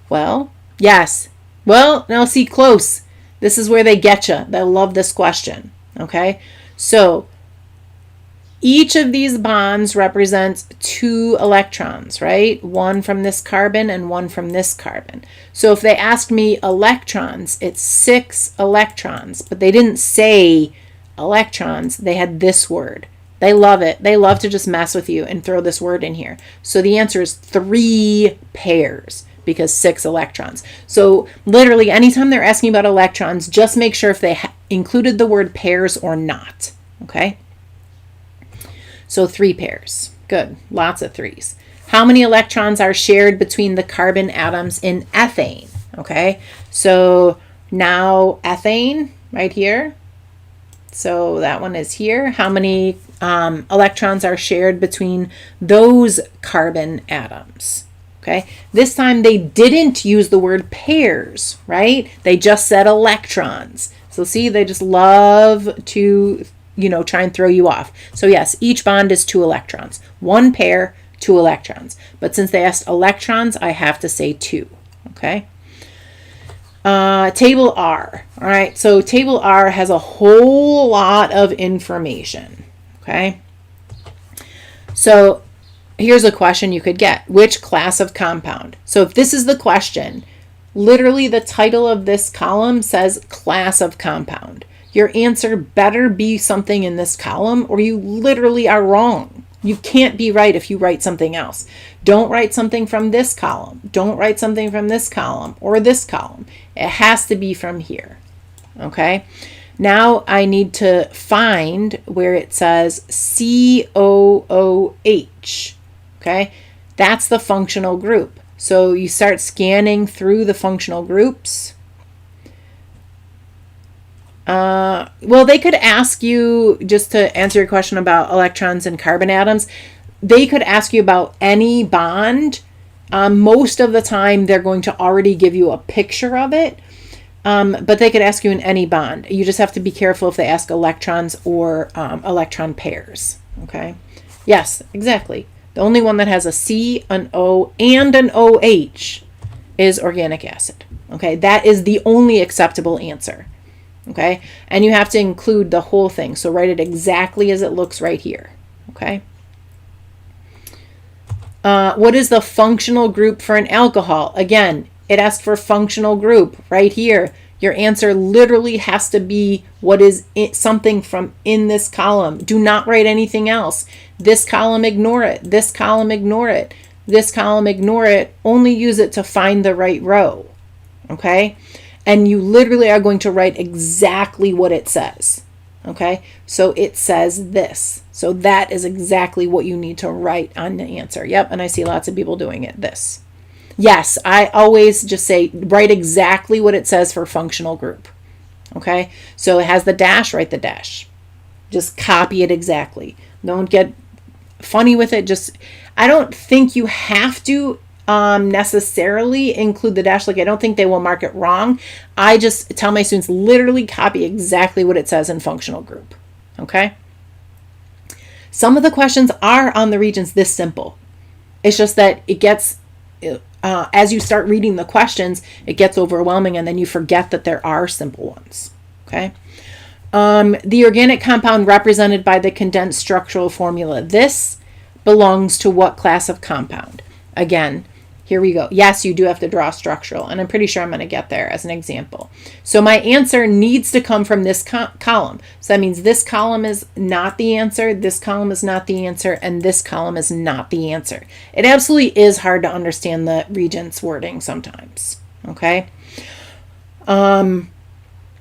Well, yes. Well, now see, close. This is where they get you. They love this question. Okay. So each of these bonds represents 2 electrons, right? One from this carbon and one from this carbon. So if they asked me electrons, it's 6 electrons, but they didn't say electrons. They had this word. They love it. They love to just mess with you and throw this word in here. So the answer is 3 pairs because 6 electrons. So literally anytime they're asking about electrons, just make sure if they included the word pairs or not. Okay. So 3 pairs. Good. Lots of 3s. How many electrons are shared between the carbon atoms in ethane? Okay. So now ethane right here. So that one is here. How many electrons are shared between those carbon atoms? Okay. This time they didn't use the word pairs, right? They just said electrons. So see, they just love to try and throw you off. So yes, each bond is 2 electrons. 1 pair, 2 electrons. But since they asked electrons, I have to say 2. Okay. Table R. All right. So table R has a whole lot of information. Okay. So here's a question you could get. Which class of compound? So if this is the question, literally the title of this column says class of compound. Your answer better be something in this column or you literally are wrong. You can't be right if you write something else. Don't write something from this column. Don't write something from this column or this column. It has to be from here. Okay. Now I need to find where it says COOH. Okay. That's the functional group. So you start scanning through the functional groups. Well, they could ask you, just to answer your question about electrons and carbon atoms, they could ask you about any bond. Most of the time, they're going to already give you a picture of it, but they could ask you in any bond. You just have to be careful if they ask electrons or electron pairs, okay? Yes, exactly. The only one that has a C, an O, and an OH is organic acid. Okay, that is the only acceptable answer. Okay, and you have to include the whole thing. So write it exactly as it looks right here. Okay. What is the functional group for an alcohol? Again, it asked for functional group right here. Your answer literally has to be what is something from in this column. Do not write anything else. This column, ignore it. This column, ignore it. This column, ignore it. Only use it to find the right row. Okay? And you literally are going to write exactly what it says. Okay? So it says this. So that is exactly what you need to write on the answer. Yep, and I see lots of people doing it. This. Yes, I always just say write exactly what it says for functional group. Okay? So it has the dash, write the dash. Just copy it exactly. Don't get funny with it. Just, I don't think you have to necessarily include the dash. Like, I don't think they will mark it wrong. I just tell my students literally copy exactly what it says in functional group. Okay? Some of the questions are on the Regents this simple. It's just that it gets, as you start reading the questions, it gets overwhelming and then you forget that there are simple ones. Okay? The organic compound represented by the condensed structural formula. This belongs to what class of compound? Again, here we go. Yes, you do have to draw structural, and I'm pretty sure I'm going to get there as an example. So my answer needs to come from this column. So that means this column is not the answer, this column is not the answer, and this column is not the answer. It absolutely is hard to understand the Regents wording sometimes. Okay?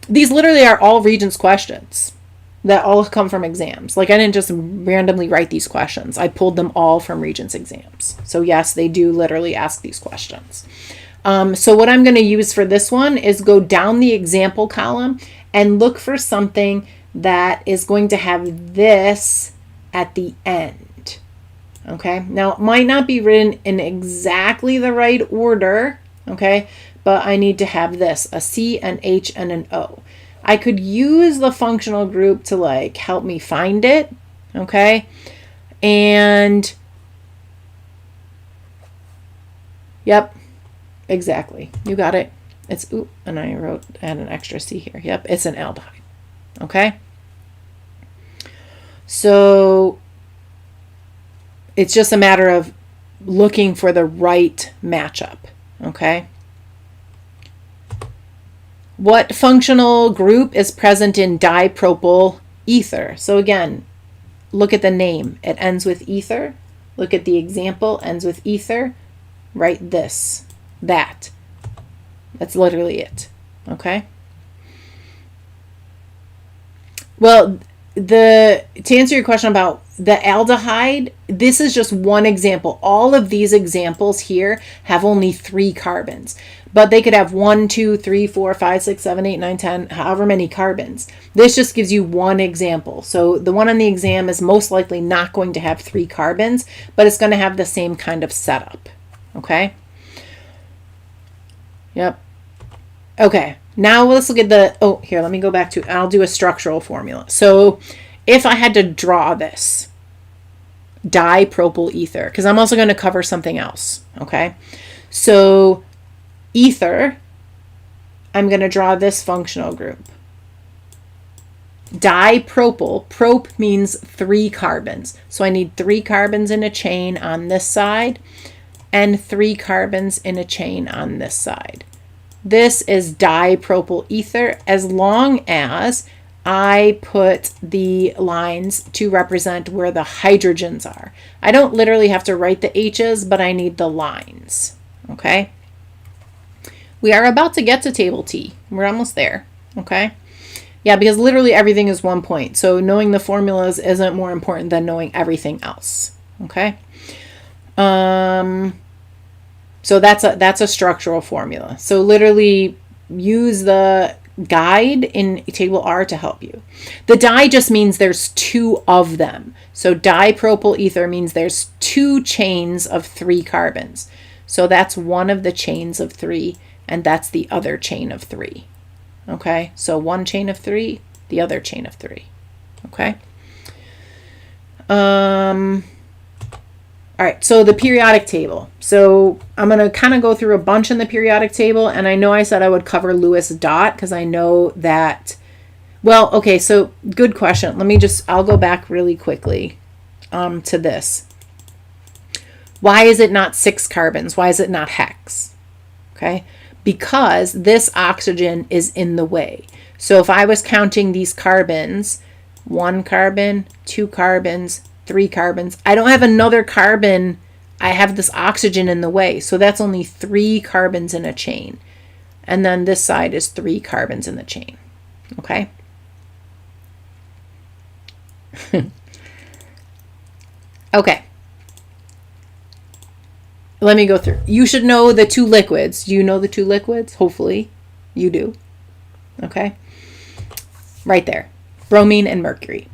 These literally are all Regents questions that all come from exams. Like, I didn't just randomly write these questions. I pulled them all from Regents exams. So yes, they do literally ask these questions. So what I'm going to use for this one is go down the example column and look for something that is going to have this at the end. Okay. Now, it might not be written in exactly the right order. Okay. But I need to have this, a C, an H, and an O. I could use the functional group to like help me find it, okay? And yep, exactly. You got it. It's, and I add an extra C here. Yep, it's an aldehyde, okay? So it's just a matter of looking for the right matchup, okay? What functional group is present in dipropyl ether? So again, look at the name. It ends with ether. Look at the example, ends with ether. Write this, that. That's literally it. Okay? Well, to answer your question about the aldehyde, this is just one example. All of these examples here have only 3 carbons. But they could have 1, 2, 3, 4, 5, 6, 7, 8, 9, 10, however many carbons. This just gives you one example. So the one on the exam is most likely not going to have 3 carbons, but it's going to have the same kind of setup. Okay? Yep. Okay. Now let's look at the, here, let me go back to, I'll do a structural formula. So if I had to draw this, dipropyl ether, because I'm also going to cover something else. Okay? So ether, I'm going to draw this functional group. Dipropyl, prop means 3 carbons. So I need 3 carbons in a chain on this side and 3 carbons in a chain on this side. This is dipropyl ether as long as I put the lines to represent where the hydrogens are. I don't literally have to write the H's, but I need the lines. Okay? We are about to get to table T. We're almost there, okay? Yeah, because literally everything is 1 point. So knowing the formulas isn't more important than knowing everything else, okay? So that's a structural formula. So literally use the guide in table R to help you. The di just means there's 2 of them. So dipropyl ether means there's 2 chains of 3 carbons. So that's one of the chains of 3. And that's the other chain of 3. Okay, so one chain of 3, the other chain of 3. Okay. All right, so the periodic table. So I'm going to kind of go through a bunch in the periodic table, and I know I said I would cover Lewis dot because I know that, well, okay, so good question. I'll go back really quickly to this. Why is it not 6 carbons? Why is it not hex? Okay, because this oxygen is in the way. So if I was counting these carbons, 1 carbon, 2 carbons, 3 carbons, I don't have another carbon. I have this oxygen in the way. So that's only 3 carbons in a chain. And then this side is 3 carbons in the chain. Okay. Okay. Let me go through. You should know the 2 liquids. Do you know the 2 liquids? Hopefully you do. Okay. Right there. Bromine and mercury.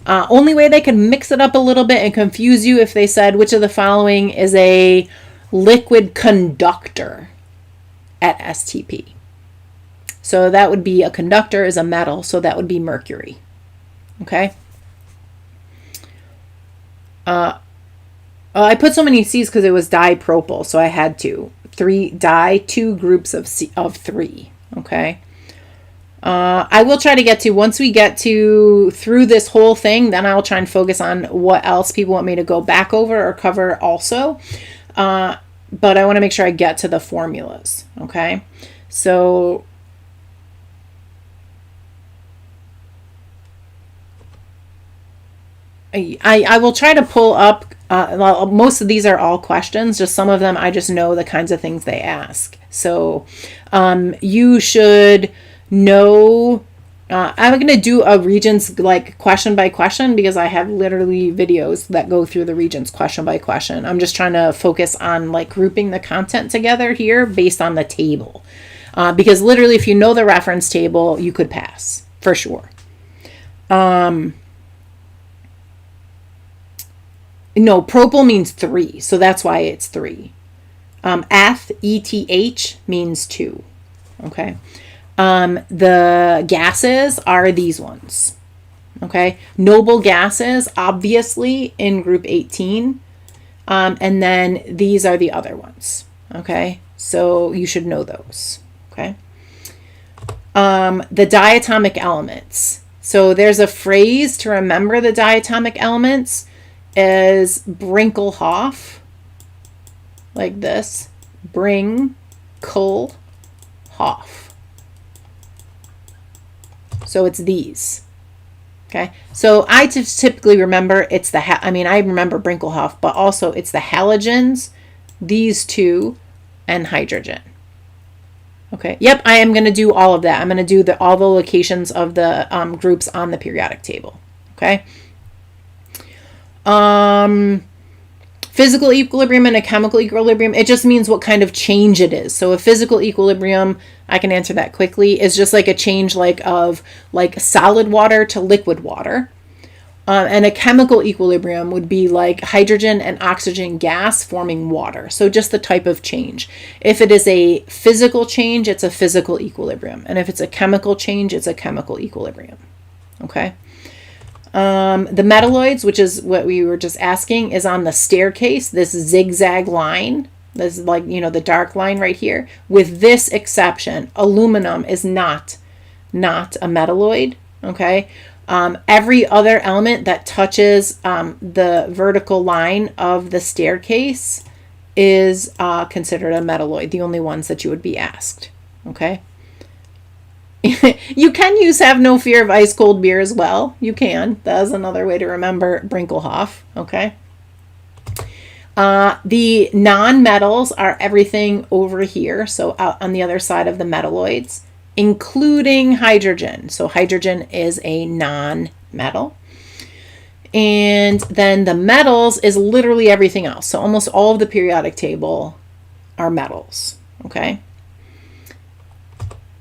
Only way they could mix it up a little bit and confuse you if they said which of the following is a liquid conductor at STP. So that would be, a conductor is a metal, so that would be mercury. Okay. I put so many C's because it was dipropyl, so I had to. 2 groups of 3. Okay. I will try to get to, once we get to through this whole thing, then I'll try and focus on what else people want me to go back over or cover also. But I want to make sure I get to the formulas. Okay. So I will try to pull up, most of these are all questions, just some of them I just know the kinds of things they ask. So you should know, I'm going to do a Regents like question by question because I have literally videos that go through the Regents question by question. I'm just trying to focus on like grouping the content together here based on the table. Because literally if you know the reference table, you could pass for sure. No, propyl means 3, so that's why it's 3. ETH means 2. Okay. The gases are these ones. Okay. Noble gases, obviously, in group 18. And then these are the other ones. Okay. So you should know those. Okay. The diatomic elements. So there's a phrase to remember the diatomic elements. Is Brinkelhoff, like this, Brinkelhoff. So it's these. Okay, so I just typically remember it's the, I remember Brinkelhoff, but also it's the halogens, these 2, and hydrogen. Okay, yep, I am going to do all of that. I'm going to do all the locations of the groups on the periodic table. Okay. Physical equilibrium and a chemical equilibrium, it just means what kind of change it is. So a physical equilibrium, I can answer that quickly, is just like a change of solid water to liquid water. And a chemical equilibrium would be like hydrogen and oxygen gas forming water. So just the type of change. If it is a physical change, it's a physical equilibrium. And if it's a chemical change, it's a chemical equilibrium. Okay. The metalloids, which is what we were just asking, is on the staircase, this zigzag line. This is like, the dark line right here. With this exception, aluminum is not a metalloid, okay? Every other element that touches the vertical line of the staircase is considered a metalloid, the only ones that you would be asked, okay? You can use have no fear of ice cold beer as well. You can. That is another way to remember Brinkelhoff. Okay. The non-metals are everything over here. So out on the other side of the metalloids, including hydrogen. So hydrogen is a non-metal. And then the metals is literally everything else. So almost all of the periodic table are metals. Okay.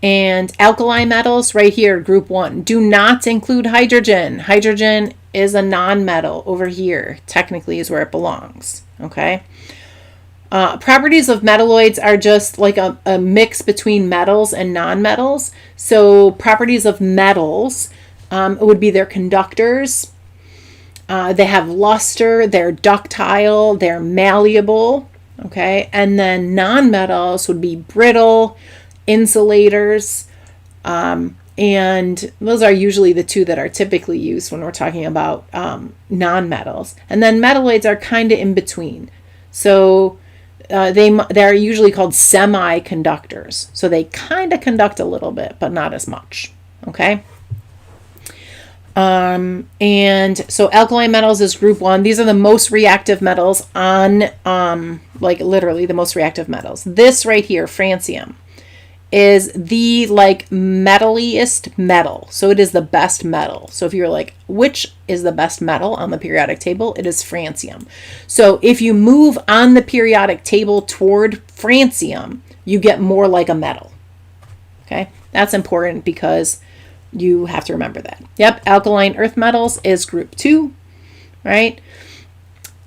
And alkali metals right here, group 1, do not include hydrogen. Hydrogen is a non-metal over here, technically is where it belongs. Okay. Properties of metalloids are just like a mix between metals and non-metals. So properties of metals would be their conductors. They have luster, they're ductile, they're malleable, okay? And then nonmetals would be brittle, insulators, and those are usually the two that are typically used when we're talking about nonmetals. And then metalloids are kind of in between. So they're usually called semiconductors. So they kind of conduct a little bit, but not as much, okay? And so alkali metals is group 1. These are the most reactive metals on, like literally the most reactive metals. This right here, francium, is the like metalliest metal. So it is the best metal. So if you're like, which is the best metal on the periodic table? It is francium. So if you move on the periodic table toward francium, you get more like a metal. Okay, that's important because you have to remember that. Yep, alkaline earth metals is group 2, right?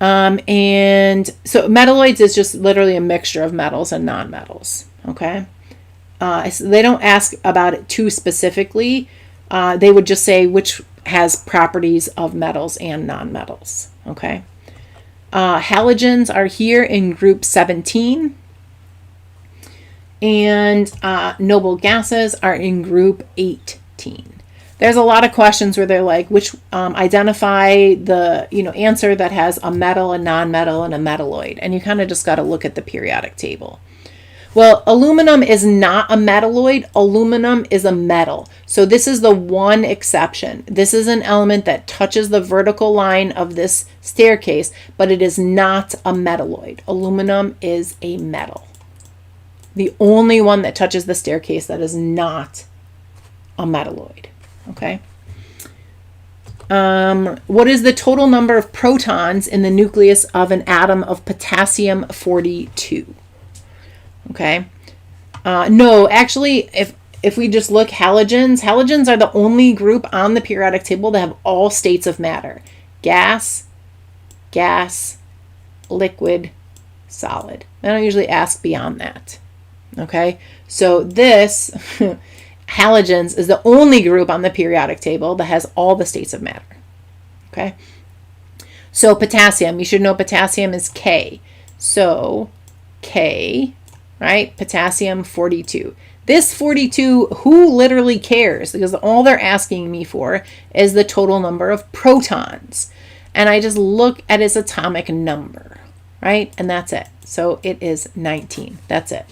And so metalloids is just literally a mixture of metals and nonmetals, okay? So they don't ask about it too specifically. They would just say which has properties of metals and nonmetals, okay? Halogens are here in group 17. And noble gases are in group 18. There's a lot of questions where they're like, which identify the answer that has a metal, a nonmetal, and a metalloid. And you kind of just got to look at the periodic table. Well, aluminum is not a metalloid. Aluminum is a metal. So this is the one exception. This is an element that touches the vertical line of this staircase, but it is not a metalloid. Aluminum is a metal. The only one that touches the staircase that is not a metalloid, okay? What is the total number of protons in the nucleus of an atom of potassium-42? Okay. No, actually, if we just look halogens are the only group on the periodic table that have all states of matter. Gas, liquid, solid. They don't usually ask beyond that. Okay. So this, halogens, is the only group on the periodic table that has all the states of matter. Okay. So potassium, you should know potassium is K. So K, right? Potassium 42. This 42, who literally cares? Because all they're asking me for is the total number of protons. And I just look at its atomic number, right? And that's it. So it is 19. That's it.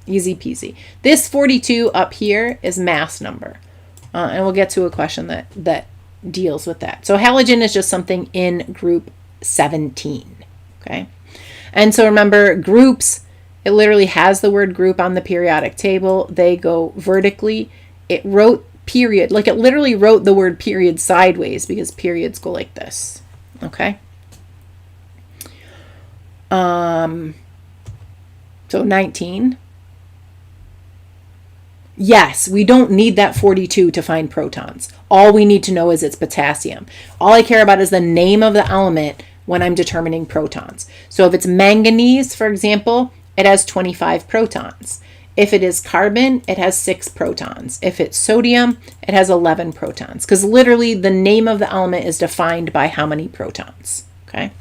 Easy peasy. This 42 up here is mass number. And we'll get to a question that deals with that. So halogen is just something in group 17. Okay. And so remember, groups, it literally has the word group on the periodic table. They go vertically. It wrote period, like it literally wrote the word period sideways because periods go like this. Okay. So 19. Yes, we don't need that 42 to find protons. All we need to know is it's potassium. All I care about is the name of the element when I'm determining protons. So if it's manganese, for example, it has 25 protons. If it is carbon, it has 6 protons. If it's sodium, it has 11 protons. Because literally the name of the element is defined by how many protons. Okay.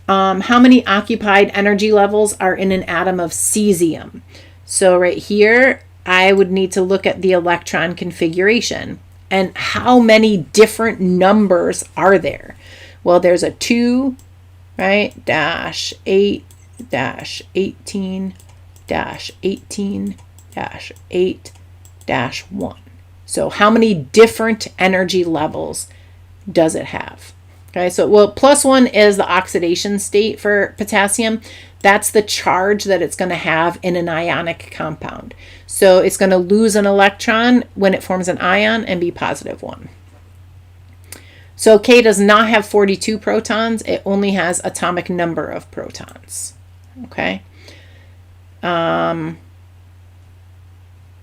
How many occupied energy levels are in an atom of cesium? So right here, I would need to look at the electron configuration and how many different numbers are there. Well, there's a 2, right, dash 8, dash 18, dash 18, dash 8, dash 1. So how many different energy levels does it have? Okay, so well, +1 is the oxidation state for potassium. That's the charge that it's going to have in an ionic compound. So it's going to lose an electron when it forms an ion and be +1. So K does not have 42 protons. It only has atomic number of protons. Okay.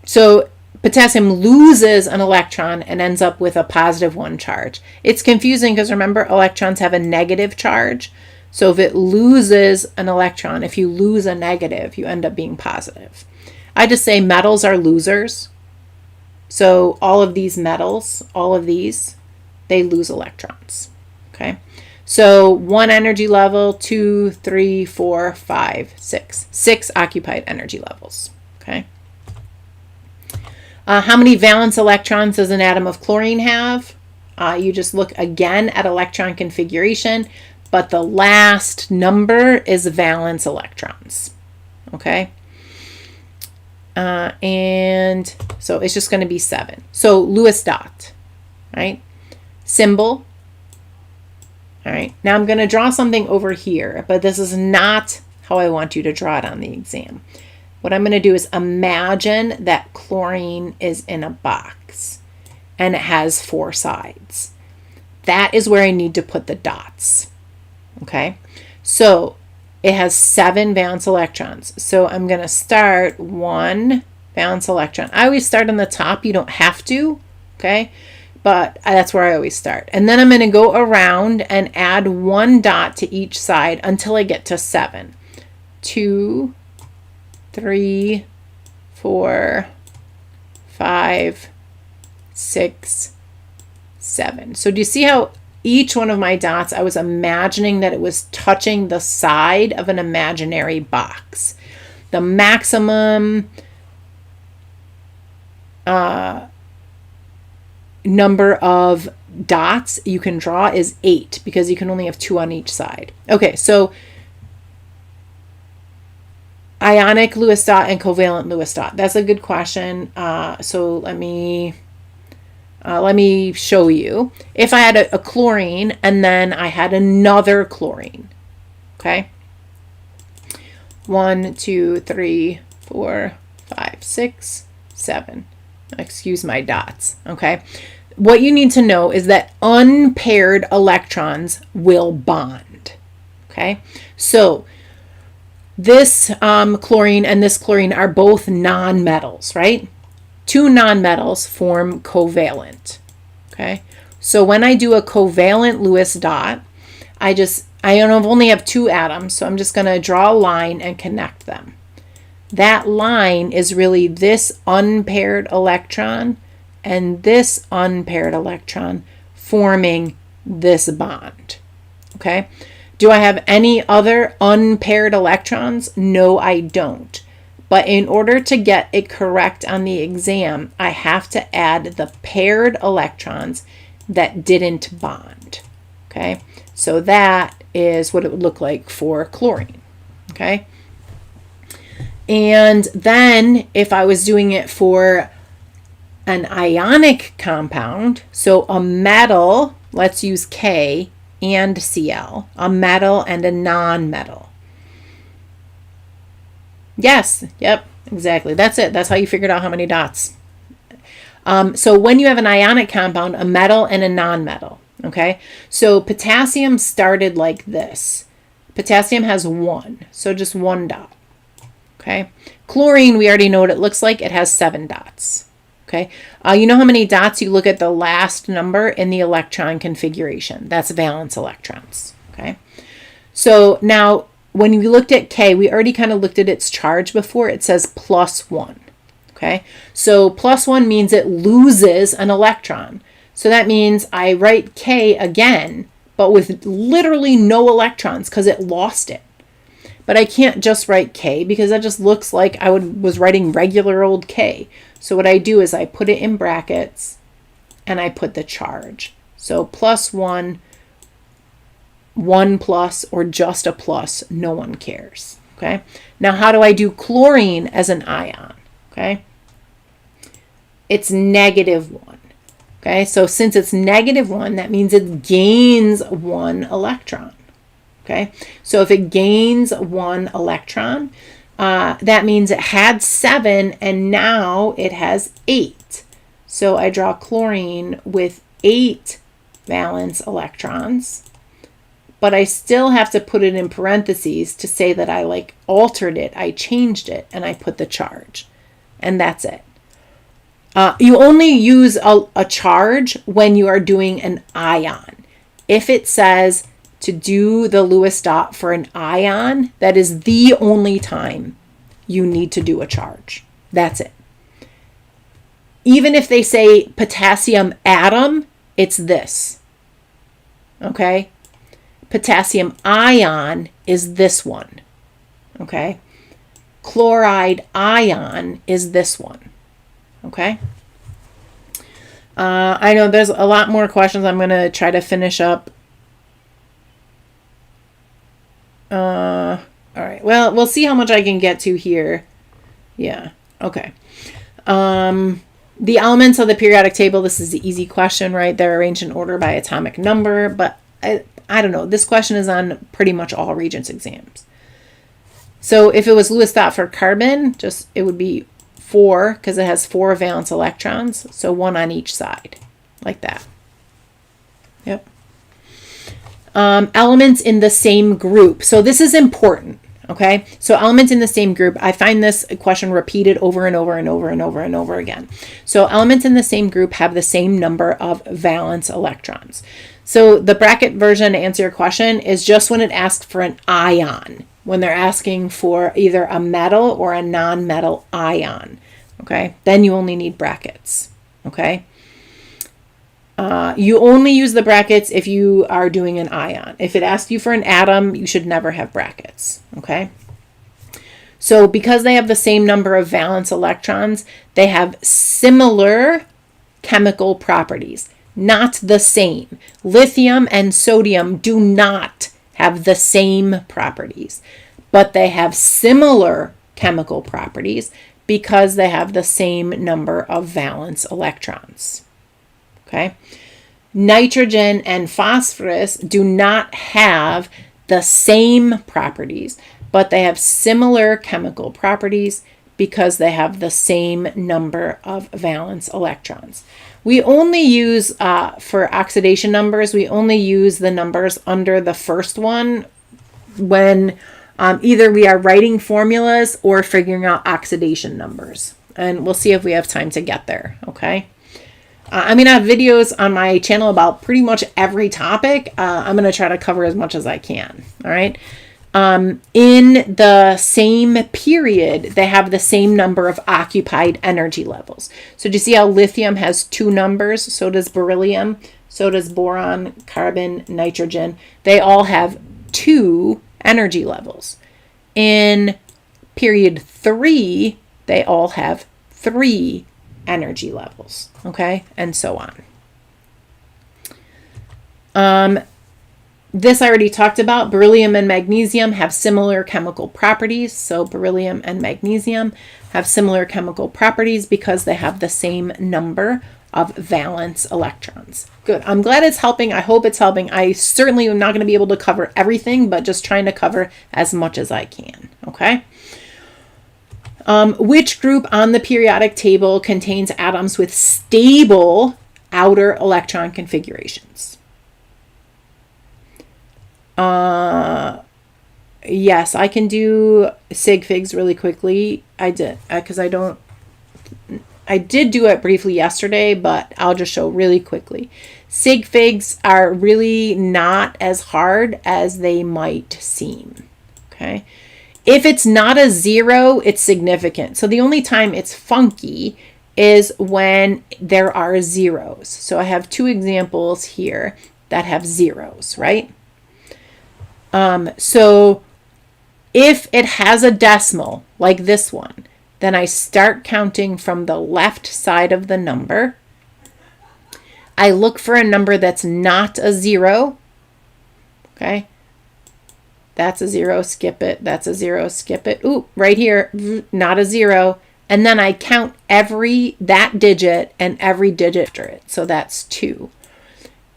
So potassium loses an electron and ends up with a +1 charge. It's confusing because remember, electrons have a negative charge. So if it loses an electron, if you lose a negative, you end up being positive. I just say metals are losers. So all of these metals, all of these, they lose electrons. Okay. So 1 energy level, 2, 3, 4, 5, 6. 6 occupied energy levels. Okay. How many valence electrons does an atom of chlorine have? You just look again at electron configuration, but the last number is valence electrons. Okay. And so it's just going to be 7. So Lewis dot, right? Symbol. All right. Now I'm going to draw something over here, but this is not how I want you to draw it on the exam. What I'm going to do is imagine that chlorine is in a box and it has 4 sides. That is where I need to put the dots. Okay. So it has 7 valence electrons. So I'm going to start 1 valence electron. I always start on the top. You don't have to. Okay. But that's where I always start. And then I'm going to go around and add 1 dot to each side until I get to 7. 2, 3, 4, 5, 6, 7. So do you see how each one of my dots, I was imagining that it was touching the side of an imaginary box. The maximum number of dots you can draw is 8 because you can only have 2 on each side. Okay, so ionic Lewis dot and covalent Lewis dot. That's a good question. So let me show you. If I had a chlorine and then I had another chlorine, okay? 1, 2, 3, 4, 5, 6, 7. Excuse my dots, okay? What you need to know is that unpaired electrons will bond, okay? So this chlorine and this chlorine are both nonmetals, right? 2 nonmetals form covalent, okay? So when I do a covalent Lewis dot, I only have 2 atoms, so I'm just going to draw a line and connect them. That line is really this unpaired electron and this unpaired electron forming this bond, okay? Do I have any other unpaired electrons? No, I don't. But in order to get it correct on the exam, I have to add the paired electrons that didn't bond, okay? So that is what it would look like for chlorine, okay? And then if I was doing it for an ionic compound, so a metal, let's use K and Cl, a metal and a non-metal. Yes, yep, exactly. That's it. That's how you figured out how many dots. So when you have an ionic compound, a metal and a non-metal, okay? So potassium started like this. Potassium has 1, so just 1 dot. Okay, chlorine, we already know what it looks like. It has 7 dots. Okay, you know how many dots you look at the last number in the electron configuration. That's valence electrons. Okay, so now when we looked at K, we already kind of looked at its charge before. It says +1. Okay, so +1 means it loses an electron. So that means I write K again, but with literally no electrons because it lost it. But I can't just write K because that just looks like I was writing regular old K. So what I do is I put it in brackets and I put the charge. So +1, 1 plus, or just a plus, no one cares. Okay. Now how do I do chlorine as an ion? Okay. It's -1. Okay. So since it's -1, that means it gains 1 electron. Okay, so if it gains 1 electron, that means it had 7 and now it has 8. So I draw chlorine with 8 valence electrons, but I still have to put it in parentheses to say that I altered it, I changed it, and I put the charge, and that's it. You only use a charge when you are doing an ion. If it says to do the Lewis dot for an ion, that is the only time you need to do a charge. That's it. Even if they say potassium atom, it's this. okay? Potassium ion is this one, okay? Chloride ion is this one, okay? I know there's a lot more questions. I'm going to try to finish up. All right. Well, we'll see how much I can get to here. Yeah. Okay. The elements of the periodic table, this is the easy question, right? They're arranged in order by atomic number, but I don't know. This question is on pretty much all Regents exams. So if it was Lewis thought for carbon, it would be 4 because it has 4 valence electrons. So 1 on each side, like that. Yep. Elements in the same group. So this is important. Okay. So elements in the same group. I find this question repeated over and over and over and over and over again. So elements in the same group have the same number of valence electrons. So the bracket version to answer your question is just when it asks for an ion, when they're asking for either a metal or a non-metal ion. Okay. Then you only need brackets. Okay. You only use the brackets if you are doing an ion. If it asks you for an atom, you should never have brackets. Okay. So because they have the same number of valence electrons, they have similar chemical properties, not the same. Lithium and sodium do not have the same properties, but they have similar chemical properties because they have the same number of valence electrons. Okay. Nitrogen and phosphorus do not have the same properties, but they have similar chemical properties because they have the same number of valence electrons. We only use, for oxidation numbers, we only use the numbers under the first one when either we are writing formulas or figuring out oxidation numbers. And we'll see if we have time to get there, okay? I'm going to have videos on my channel about pretty much every topic. I'm going to try to cover as much as I can. All right. In the same period, they have the same number of occupied energy levels. So do you see how lithium has 2 numbers? So does beryllium. So does boron, carbon, nitrogen. They all have 2 energy levels. In period 3, they all have 3 energy levels, okay, and so on. This I already talked about. Beryllium and magnesium have similar chemical properties. So beryllium and magnesium have similar chemical properties because they have the same number of valence electrons. Good. I'm glad it's helping. I hope it's helping. I certainly am not going to be able to cover everything, but just trying to cover as much as I can, okay? Which group on the periodic table contains atoms with stable outer electron configurations? Yes, I can do sig figs really quickly. I did, because I did do it briefly yesterday, but I'll just show really quickly. Sig figs are really not as hard as they might seem, okay? If it's not a 0, it's significant. So the only time it's funky is when there are zeros. So I have 2 examples here that have zeros, right? So if it has a decimal, like this one, then I start counting from the left side of the number. I look for a number that's not a 0, okay? That's a 0, skip it. That's a 0, skip it. Ooh, right here, not a 0. And then I count that digit and every digit after it. So that's 2.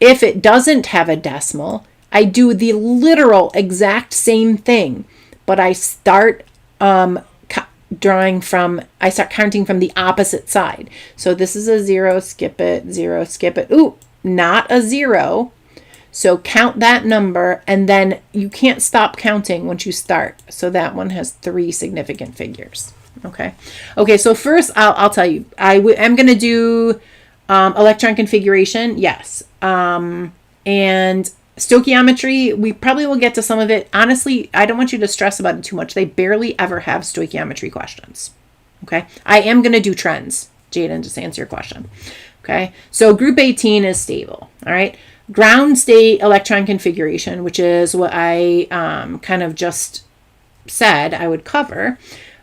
If it doesn't have a decimal, I do the literal exact same thing, but I start counting from the opposite side. So this is a 0, skip it, 0, skip it. Ooh, not a 0. So count that number, and then you can't stop counting once you start. So that one has 3 significant figures. Okay. Okay. So first, I'll tell you, I'm going to do electron configuration. Yes. And stoichiometry, we probably will get to some of it. Honestly, I don't want you to stress about it too much. They barely ever have stoichiometry questions. Okay. I am going to do trends, Jaden, just to answer your question. Okay. So group 18 is stable. All right. ground state electron configuration, which is what I kind of just said I would cover.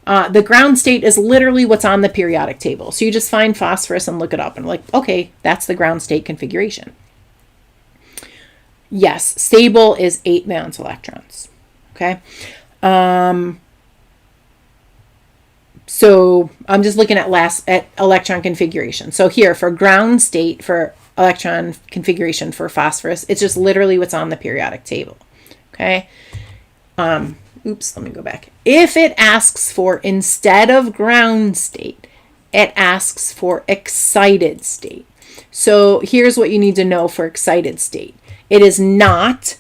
The ground state is literally what's on the periodic table. So you just find phosphorus and look it up and like, okay, that's the ground state configuration. Yes, stable is 8 valence electrons. Okay. So I'm just looking at electron configuration. So here for ground state for electron configuration for phosphorus, it's just literally what's on the periodic table. Okay. Oops, let me go back. If it asks for, instead of ground state, it asks for excited state. So here's what you need to know for excited state. It is not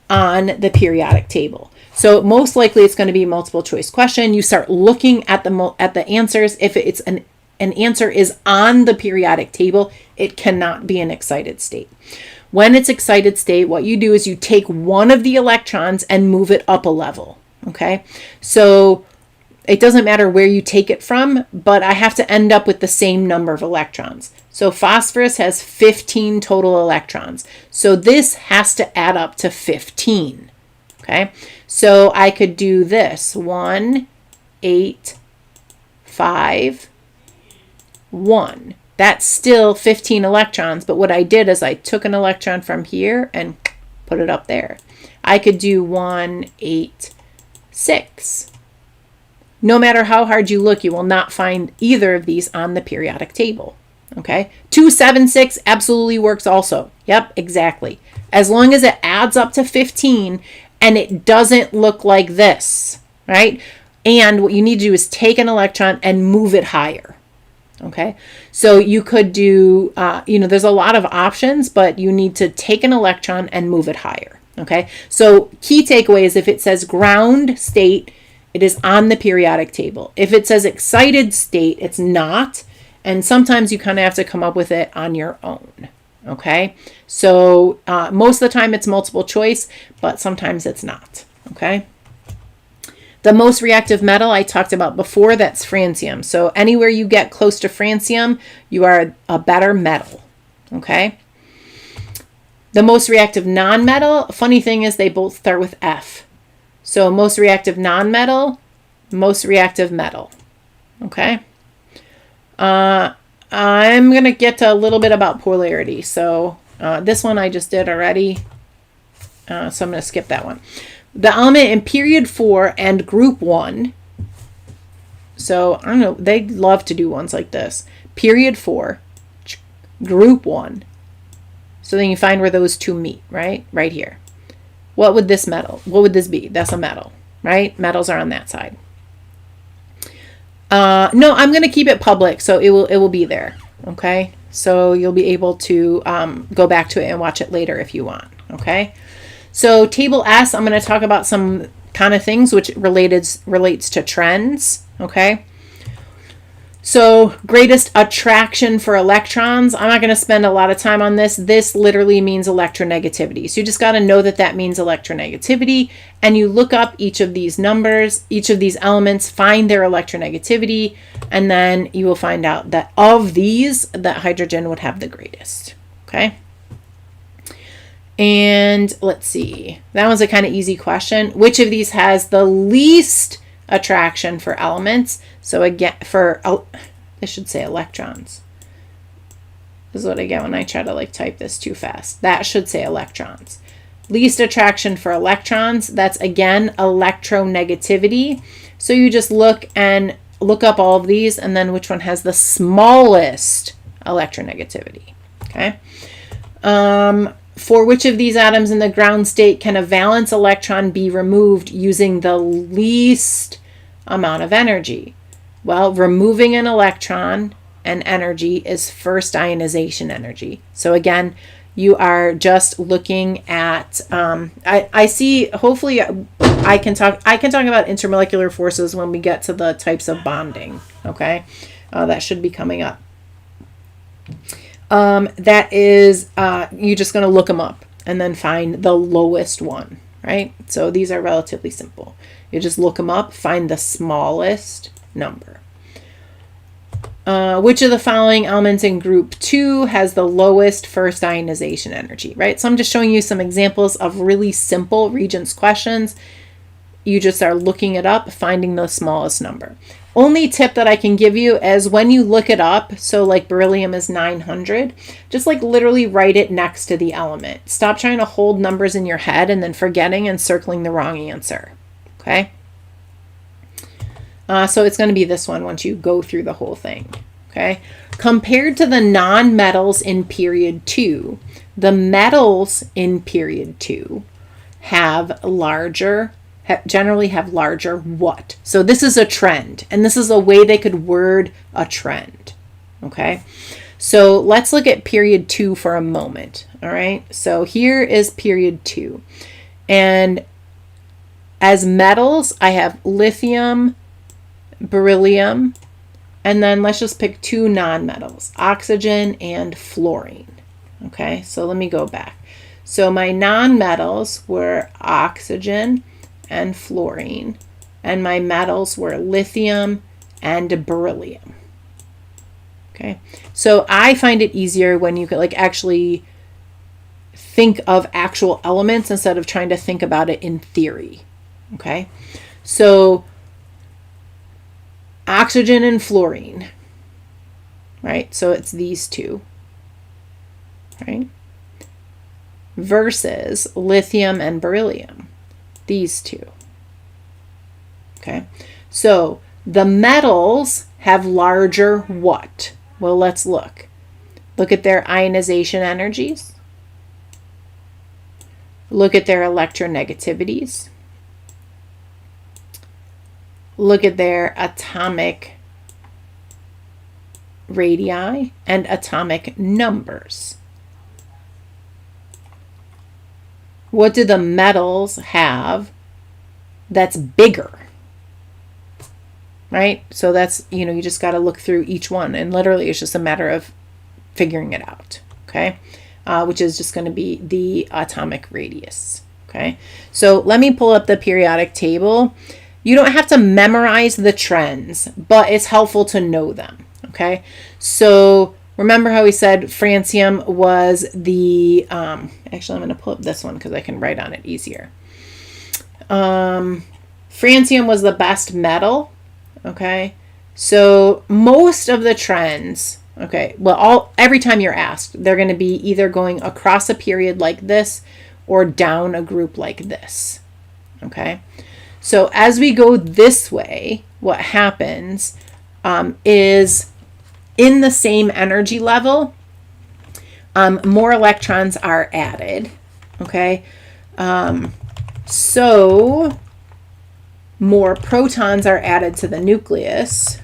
on the periodic table. So most likely it's going to be a multiple choice question. You start looking at the answers. If it's an answer is on the periodic table, it cannot be an excited state. When it's excited state, what you do is you take one of the electrons and move it up a level. Okay, so it doesn't matter where you take it from, but I have to end up with the same number of electrons. So phosphorus has 15 total electrons. So this has to add up to 15. Okay, so I could do this 1, 8, 5, 1. That's still 15 electrons, but what I did is I took an electron from here and put it up there. I could do 1, 8, 6. No matter how hard you look, you will not find either of these on the periodic table. Okay, 2, 7, 6 absolutely works also. Yep, exactly. As long as it adds up to 15 and it doesn't look like this, right? And what you need to do is take an electron and move it higher. Okay, so you could do, there's a lot of options, but you need to take an electron and move it higher. Okay, so key takeaway is if it says ground state, it is on the periodic table. If it says excited state, it's not. And sometimes you kind of have to come up with it on your own. Okay, so most of the time it's multiple choice, but sometimes it's not. Okay. The most reactive metal I talked about before, that's francium. So anywhere you get close to francium, you are a better metal. Okay. The most reactive nonmetal, funny thing is they both start with F. So most reactive nonmetal, most reactive metal. Okay. I'm going to get to a little bit about polarity. So this one I just did already. So I'm going to skip that one. The element in period 4 and group 1. So I don't know, they love to do ones like this. Period 4, group 1. So then you find where those two meet, right? Right here. What would this be? That's a metal, right? Metals are on that side. No, I'm going to keep it public, so it will be there. Okay. So you'll be able to go back to it and watch it later if you want. Okay. So table S, I'm going to talk about some kind of things which relates to trends. Okay. So greatest attraction for electrons. I'm not going to spend a lot of time on this. This literally means electronegativity. So you just got to know that that means electronegativity, and you look up each of these numbers, each of these elements, find their electronegativity, and then you will find out that of these, that hydrogen would have the greatest. Okay. And let's see. That was a kind of easy question. Which of these has the least attraction for elements? So again, I should say electrons. This is what I get when I try to type this too fast. That should say electrons. Least attraction for electrons, that's again electronegativity. So you just look up all of these and then which one has the smallest electronegativity. Okay. For which of these atoms in the ground state can a valence electron be removed using the least amount of energy? Well, removing an electron and energy is first ionization energy. So again, you are just looking at, I see, hopefully I can talk about intermolecular forces when we get to the types of bonding. Okay. That should be coming up. That is, you're just going to look them up and then find the lowest one, right? So these are relatively simple. You just look them up, find the smallest number. Which of the following elements in group 2 has the lowest first ionization energy, right? So I'm just showing you some examples of really simple Regents questions. You just are looking it up, finding the smallest number. Only tip that I can give you is when you look it up, so like beryllium is 900, just like literally write it next to the element. Stop trying to hold numbers in your head and then forgetting and circling the wrong answer, okay? So it's going to be this one once you go through the whole thing, okay? Compared to the non-metals in period 2, the metals in period 2 generally have larger what? So this is a trend, and this is a way they could word a trend, okay? So let's look at period 2 for a moment, all right? So here is period 2, and as metals, I have lithium, beryllium, and then let's just pick 2 nonmetals, oxygen and fluorine. Okay, so let me go back. So my nonmetals were oxygen and fluorine, and my metals were lithium and beryllium. Okay, so I find it easier when you could like actually think of actual elements instead of trying to think about it in theory. Okay, so oxygen and fluorine, right? So it's these two, right? Versus lithium and beryllium, these two, okay? So the metals have larger what? Well, let's look. Look at their ionization energies. Look at their electronegativities. Look at their atomic radii and atomic numbers. What do the metals have that's bigger? Right? So that's, you just got to look through each one, and literally it's just a matter of figuring it out, okay? Which is just going to be the atomic radius, okay? So let me pull up the periodic table. You don't have to memorize the trends, but it's helpful to know them, okay? So remember how we said francium was the, actually I'm going to pull up this one because I can write on it easier. Francium was the best metal, okay? So most of the trends, okay, well, every time you're asked, they're going to be either going across a period like this or down a group like this, okay? So as we go this way, what happens is in the same energy level, more electrons are added, okay? So more protons are added to the nucleus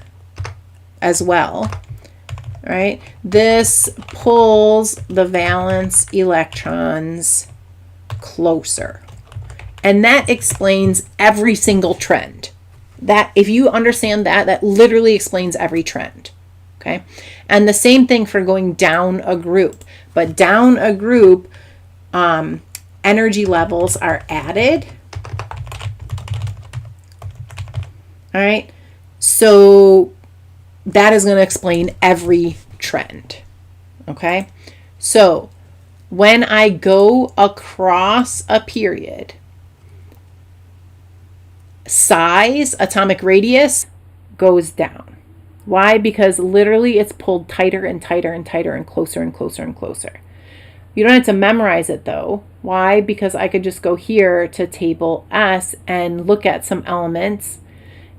as well, right? This pulls the valence electrons closer. And that explains every single trend. That, if you understand that, that literally explains every trend, okay? And the same thing for going down a group. But down a group, energy levels are added. All right? So that is going to explain every trend, okay? So when I go across a period, size, atomic radius, goes down. Why? Because literally it's pulled tighter and tighter and tighter and closer and closer and closer. You don't have to memorize it though. Why? Because I could just go here to table S and look at some elements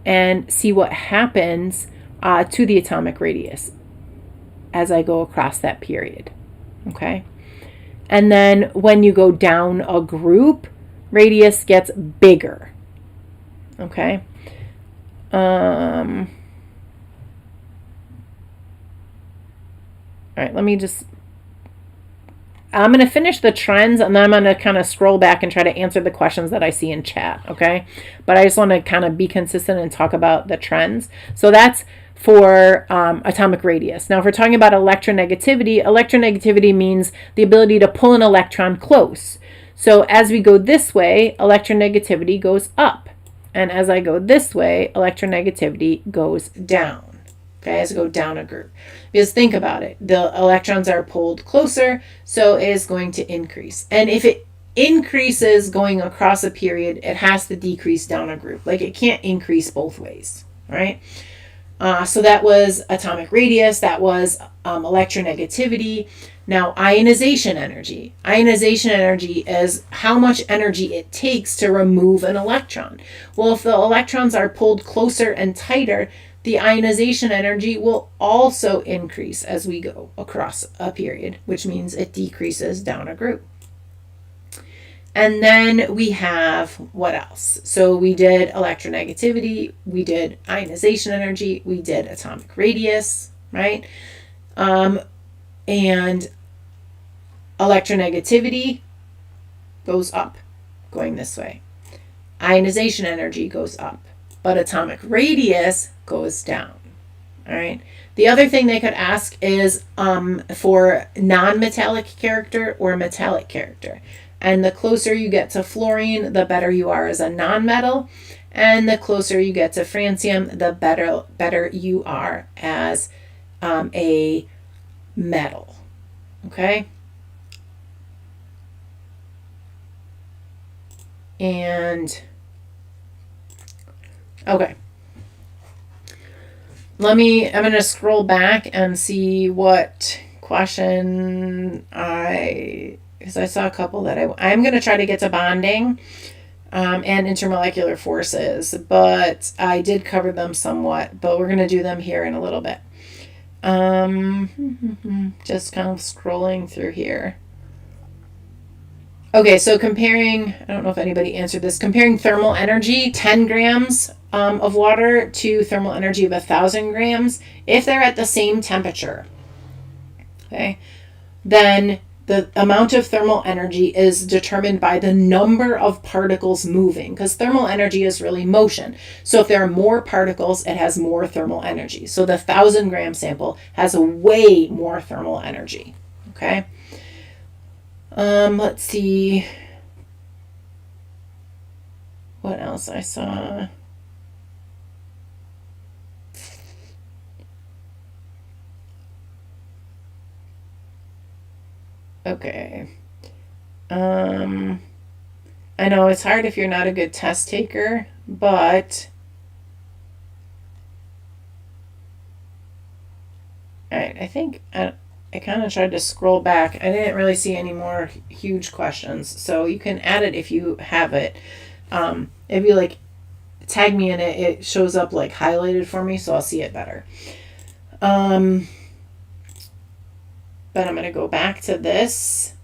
and see what happens to the atomic radius as I go across that period. Okay? And then when you go down a group, radius gets bigger. Okay. All right, I'm going to finish the trends, and then I'm going to kind of scroll back and try to answer the questions that I see in chat, okay? But I just want to kind of be consistent and talk about the trends. So that's for atomic radius. Now, if we're talking about electronegativity, electronegativity means the ability to pull an electron close. So as we go this way, electronegativity goes up. And as I go this way, electronegativity goes down, okay, as we go down a group. Because think about it, the electrons are pulled closer, so it is going to increase. And if it increases going across a period, it has to decrease down a group. Like, it can't increase both ways, right? So that was atomic radius, that was electronegativity. Now, ionization energy. Ionization energy is how much energy it takes to remove an electron. Well, if the electrons are pulled closer and tighter, the ionization energy will also increase as we go across a period, which means it decreases down a group. And then we have what else? So we did electronegativity, we did ionization energy, we did atomic radius, right? And electronegativity goes up, going this way. Ionization energy goes up, but atomic radius goes down. All right. The other thing they could ask is for non-metallic character or metallic character. And the closer you get to fluorine, the better you are as a nonmetal. And the closer you get to francium, the better you are as a metal. Okay? And, okay. I'm going to scroll back and see what question because I saw a couple that I'm going to try to get to bonding and intermolecular forces, but I did cover them somewhat, but we're going to do them here in a little bit. Just kind of scrolling through here. Okay, so comparing, I don't know if anybody answered this, comparing thermal energy, 10 grams of water to thermal energy of 1,000 grams, if they're at the same temperature, okay, then the amount of thermal energy is determined by the number of particles moving, because thermal energy is really motion. So if there are more particles, it has more thermal energy. So the 1,000 gram sample has way more thermal energy, okay? Let's see what else I saw. Okay. I know it's hard if you're not a good test taker, but all right, I think I kind of tried to scroll back. I didn't really see any more huge questions, so you can add it if you have it. If you like tag me in it, it shows up like highlighted for me, so I'll see it better. But I'm going to go back to this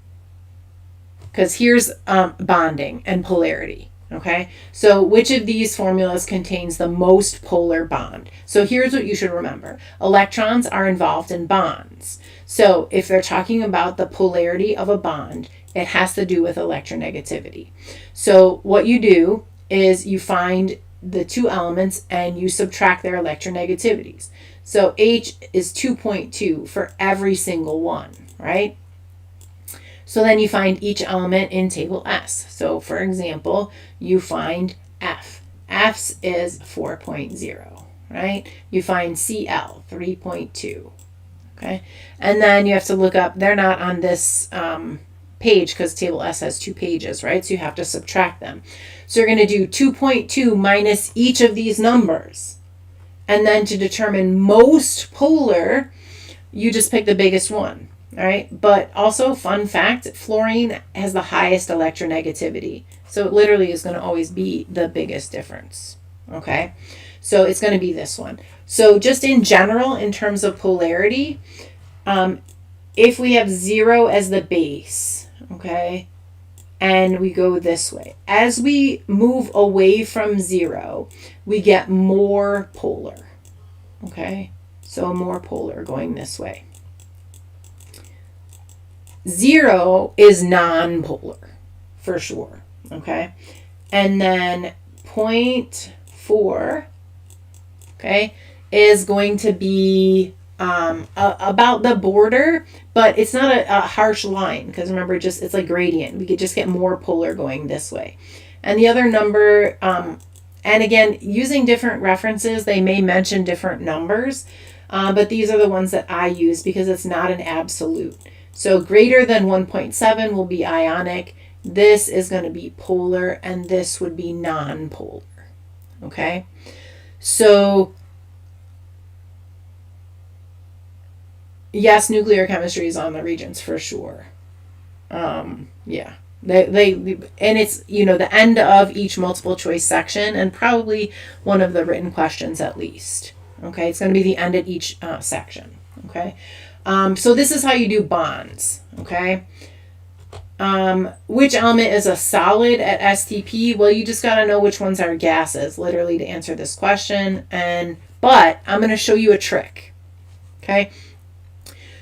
because here's bonding and polarity. Okay, so which of these formulas contains the most polar bond? So here's what you should remember. Electrons are involved in bonds. So if they're talking about the polarity of a bond, it has to do with electronegativity. So what you do is you find the two elements and you subtract their electronegativities. So H is 2.2 for every single one, right? So then you find each element in table S. So for example, you find F. F's is 4.0, right? You find Cl, 3.2, okay? And then you have to look up, they're not on this page because table S has 2 pages, right? So you have to subtract them. So you're going to do 2.2 minus each of these numbers. And then to determine most polar, you just pick the biggest one. All right, but also fun fact, fluorine has the highest electronegativity. So it literally is going to always be the biggest difference. Okay, so it's going to be this one. So just in general, in terms of polarity, if we have 0 as the base, okay, and we go this way, as we move away from 0, we get more polar. Okay, so more polar going this way. 0 is non-polar for sure, okay? And then 0.4, okay, is going to be about the border, but it's not a harsh line because remember, it's like gradient. We could just get more polar going this way. And the other number, and again, using different references, they may mention different numbers. But these are the ones that I use because it's not an absolute. So greater than 1.7 will be ionic. This is going to be polar, and this would be non-polar. Okay? So yes, nuclear chemistry is on the Regents for sure. Yeah. They and it's, you know, the end of each multiple choice section and probably one of the written questions at least. Okay, it's going to be the end at each section. Okay, so this is how you do bonds. Okay, which element is a solid at STP? Well, you just got to know which ones are gases, literally, to answer this question. But I'm going to show you a trick. Okay,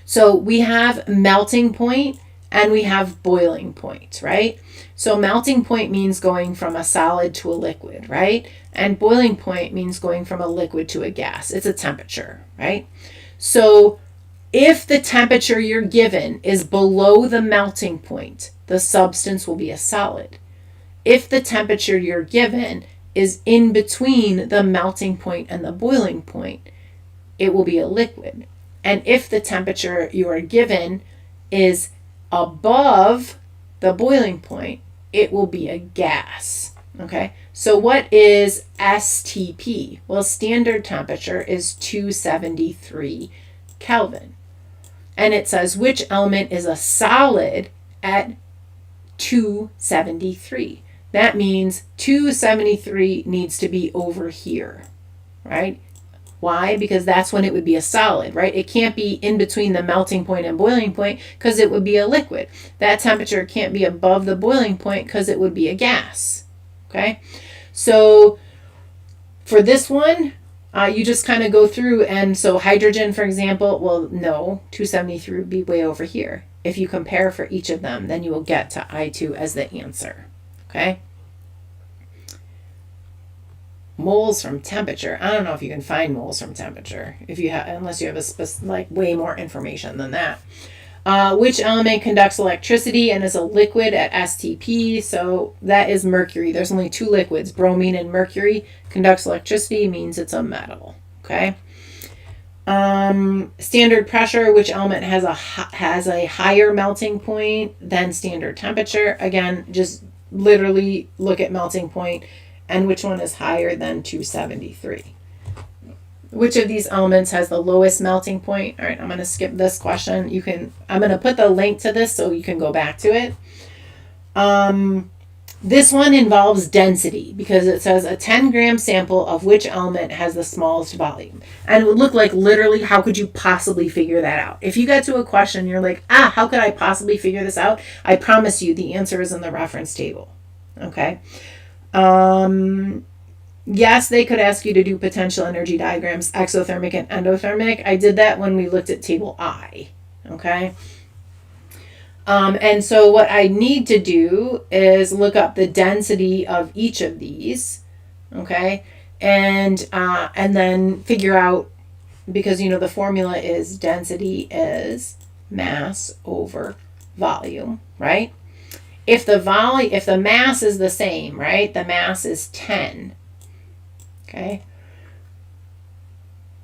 so we have melting point and we have boiling point, right? So melting point means going from a solid to a liquid, right? And boiling point means going from a liquid to a gas. It's a temperature, right? So if the temperature you're given is below the melting point, the substance will be a solid. If the temperature you're given is in between the melting point and the boiling point, it will be a liquid. And if the temperature you are given is above the boiling point, it will be a gas. Okay, so what is STP? Well, standard temperature is 273 Kelvin. And it says which element is a solid at 273. That means 273 needs to be over here, right? Why? Because that's when it would be a solid, right? It can't be in between the melting point and boiling point because it would be a liquid. That temperature can't be above the boiling point because it would be a gas, okay? So for this one, you just kind of go through, and so hydrogen, for example, well, no, 273 would be way over here. If you compare for each of them, then you will get to I2 as the answer, okay? Moles from temperature. I don't know if you can find moles from temperature if you have, unless you have a like way more information than that. Which element conducts electricity and is a liquid at STP? So that is mercury. There's only two liquids, bromine and mercury. Conducts electricity means it's a metal. Okay. Standard pressure. Which element has a higher melting point than standard temperature? Again, just literally look at melting point. And which one is higher than 273? Which of these elements has the lowest melting point? All right, I'm going to skip this question. I'm going to put the link to this so you can go back to it. This one involves density because it says a 10-gram sample of which element has the smallest volume. And it would look like literally, how could you possibly figure that out? If you get to a question, you're like, how could I possibly figure this out? I promise you the answer is in the reference table. Okay. Yes, they could ask you to do potential energy diagrams, exothermic and endothermic. I did that when we looked at table I, okay? And so what I need to do is look up the density of each of these, okay? And then figure out, because, you know, the formula is density is mass over volume, right? If the mass is the same, right? The mass is 10. Okay.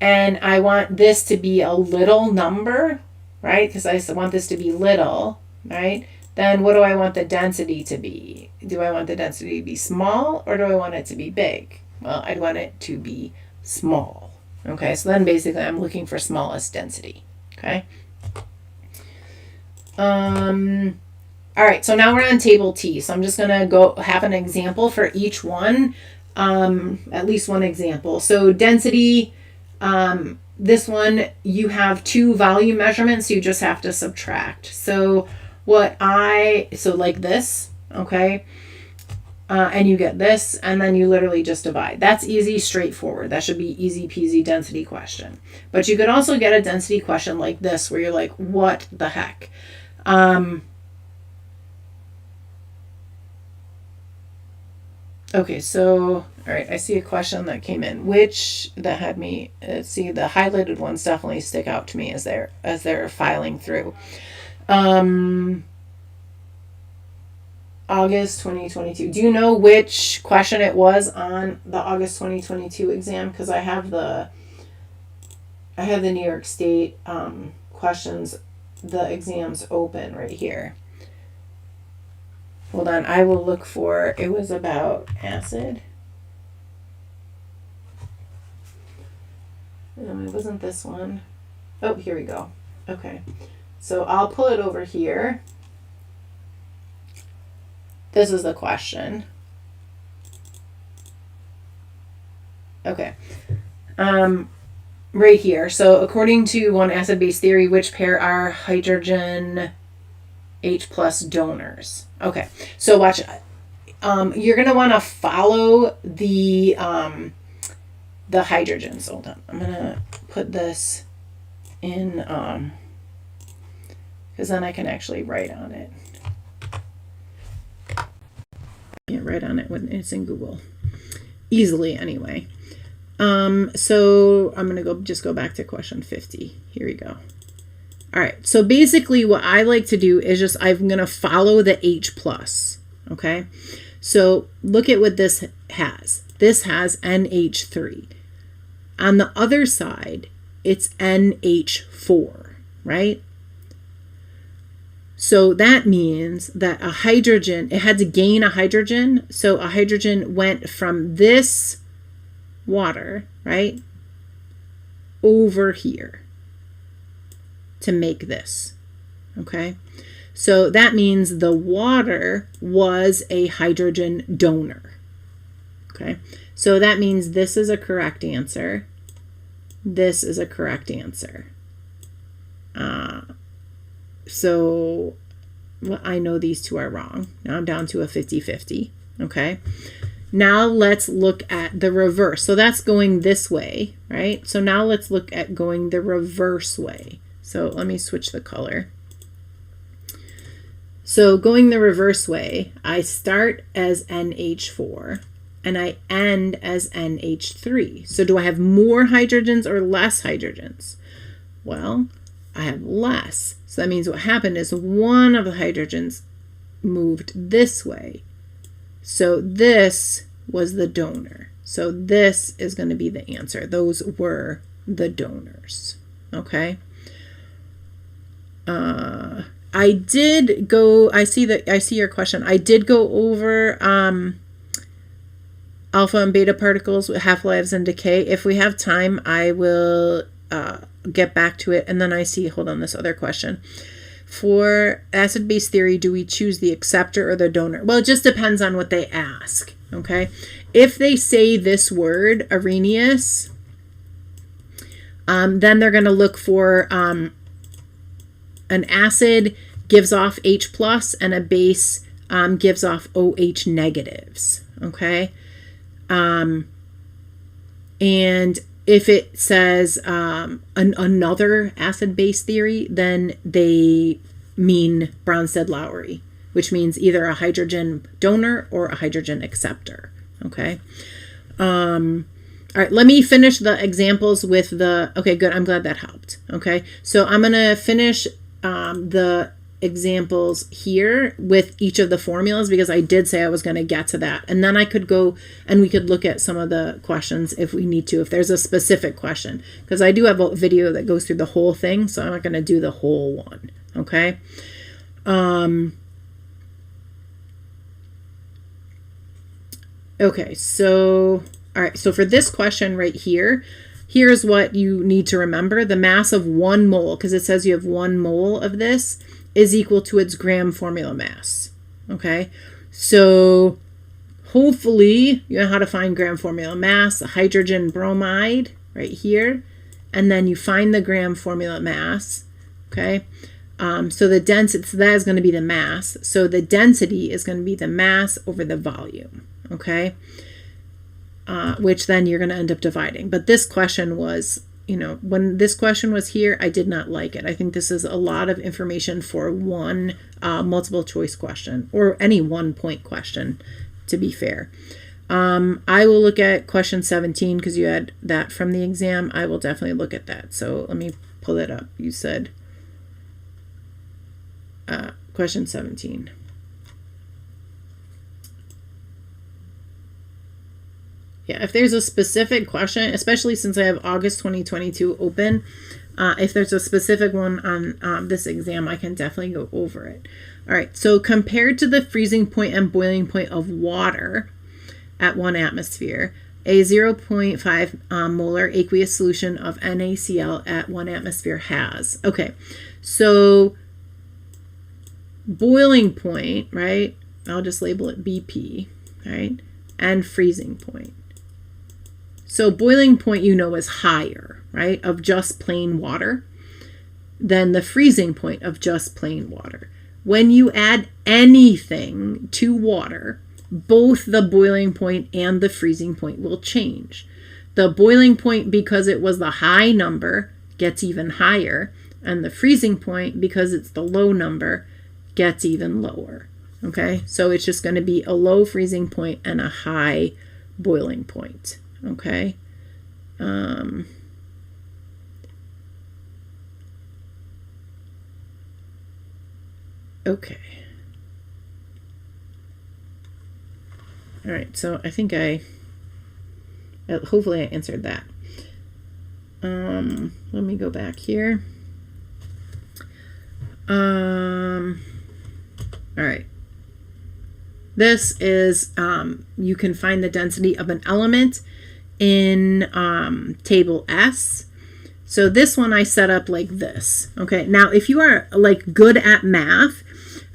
And I want this to be a little number, right? Because I want this to be little, right? Then what do I want the density to be? Do I want the density to be small or do I want it to be big? Well, I'd want it to be small. Okay, so then basically I'm looking for smallest density. Okay. All right, so now we're on table T. So I'm just going to go have an example for each one, at least one example. So density, this one, you have two volume measurements. You just have to subtract. So like this, okay, and you get this, and then you literally just divide. That's easy, straightforward. That should be easy peasy density question. But you could also get a density question like this, where you're like, what the heck? Okay, so, all right, I see a question that came in, that had me, see, the highlighted ones definitely stick out to me as they're filing through. August 2022. Do you know which question it was on the August 2022 exam? Because I have I have the New York State questions, the exams open right here. Hold on, I will look for, it was about acid. No, it wasn't this one. Oh, here we go. Okay. So I'll pull it over here. This is the question. Okay. Right here. So according to one acid-base theory, which pair are hydrogen H plus donors? Okay. So watch. You're going to want to follow the hydrogens. Hold on. I'm going to put this in, because then I can actually write on it. I can't write on it when it's in Google. Easily, anyway. So I'm going to just go back to question 50. Here we go. All right. So basically what I like to do is I'm going to follow the H plus. Okay. So look at what this has. This has NH3. On the other side, it's NH4, right? So that means that a hydrogen, it had to gain a hydrogen. So a hydrogen went from this water, right, over here to make this, okay? So that means the water was a hydrogen donor, okay? So that means this is a correct answer. This is a correct answer. So well, I know these two are wrong. Now I'm down to a 50-50, okay? Now let's look at the reverse. So that's going this way, right? So now let's look at going the reverse way. So let me switch the color. So going the reverse way, I start as NH4 and I end as NH3. So do I have more hydrogens or less hydrogens? Well, I have less. So that means what happened is one of the hydrogens moved this way. So this was the donor. So this is going to be the answer. Those were the donors. Okay. I see your question. I did go over alpha and beta particles with half-lives and decay. If we have time, I will get back to it. And then I see, hold on, this other question. For acid-base theory, do we choose the acceptor or the donor? Well, it just depends on what they ask, okay? If they say this word, Arrhenius, then they're going to look for an acid gives off H plus and a base gives off OH negatives, okay? And if it says another acid-base theory, then they mean Bronsted-Lowry, which means either a hydrogen donor or a hydrogen acceptor. Okay. All right, let me finish the examples with the, okay, good. I'm glad that helped. Okay. So I'm going to finish the examples here with each of the formulas because I did say I was going to get to that. And then I could go and we could look at some of the questions if we need to, if there's a specific question, because I do have a video that goes through the whole thing. So I'm not going to do the whole one. Okay. Okay. So, all right. So for this question right here, here's what you need to remember. The mass of 1 mole, because it says you have 1 mole of this, is equal to its gram formula mass. Okay, so hopefully you know how to find gram formula mass. Hydrogen bromide right here, and then you find the gram formula mass. Okay, so the density, so that is going to be the mass. So the density is going to be the mass over the volume. Okay, which then you're going to end up dividing. But this question was, you know, when this question was here, I did not like it. I think this is a lot of information for one multiple choice question, or any 1 point question, to be fair. I will look at question 17 because you had that from the exam. I will definitely look at that. So let me pull it up. You said question 17. Yeah, if there's a specific question, especially since I have August 2022 open, if there's a specific one on this exam, I can definitely go over it. All right, so compared to the freezing point and boiling point of water at 1 atmosphere, a 0.5 molar aqueous solution of NaCl at 1 atmosphere has. Okay, so boiling point, right? I'll just label it BP, right? And freezing point. So boiling point, you know, is higher, right, of just plain water than the freezing point of just plain water. When you add anything to water, both the boiling point and the freezing point will change. The boiling point, because it was the high number, gets even higher, and the freezing point, because it's the low number, gets even lower. Okay, so it's just going to be a low freezing point and a high boiling point. Okay. Okay. All right, so I think hopefully I answered that. Let me go back here. All right. This is, you can find the density of an element in table S. So this one I set up like this. Okay, now if you are like good at math,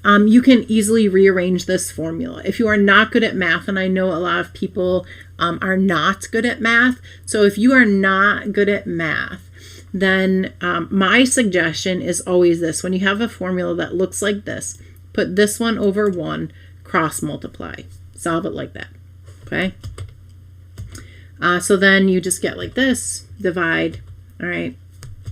you can easily rearrange this formula. If you are not good at math, and I know a lot of people are not good at math, so if you are not good at math, then my suggestion is always this. When you have a formula that looks like this, put this one over 1, cross multiply. Solve it like that. Okay? So then you just get like this, divide, all right,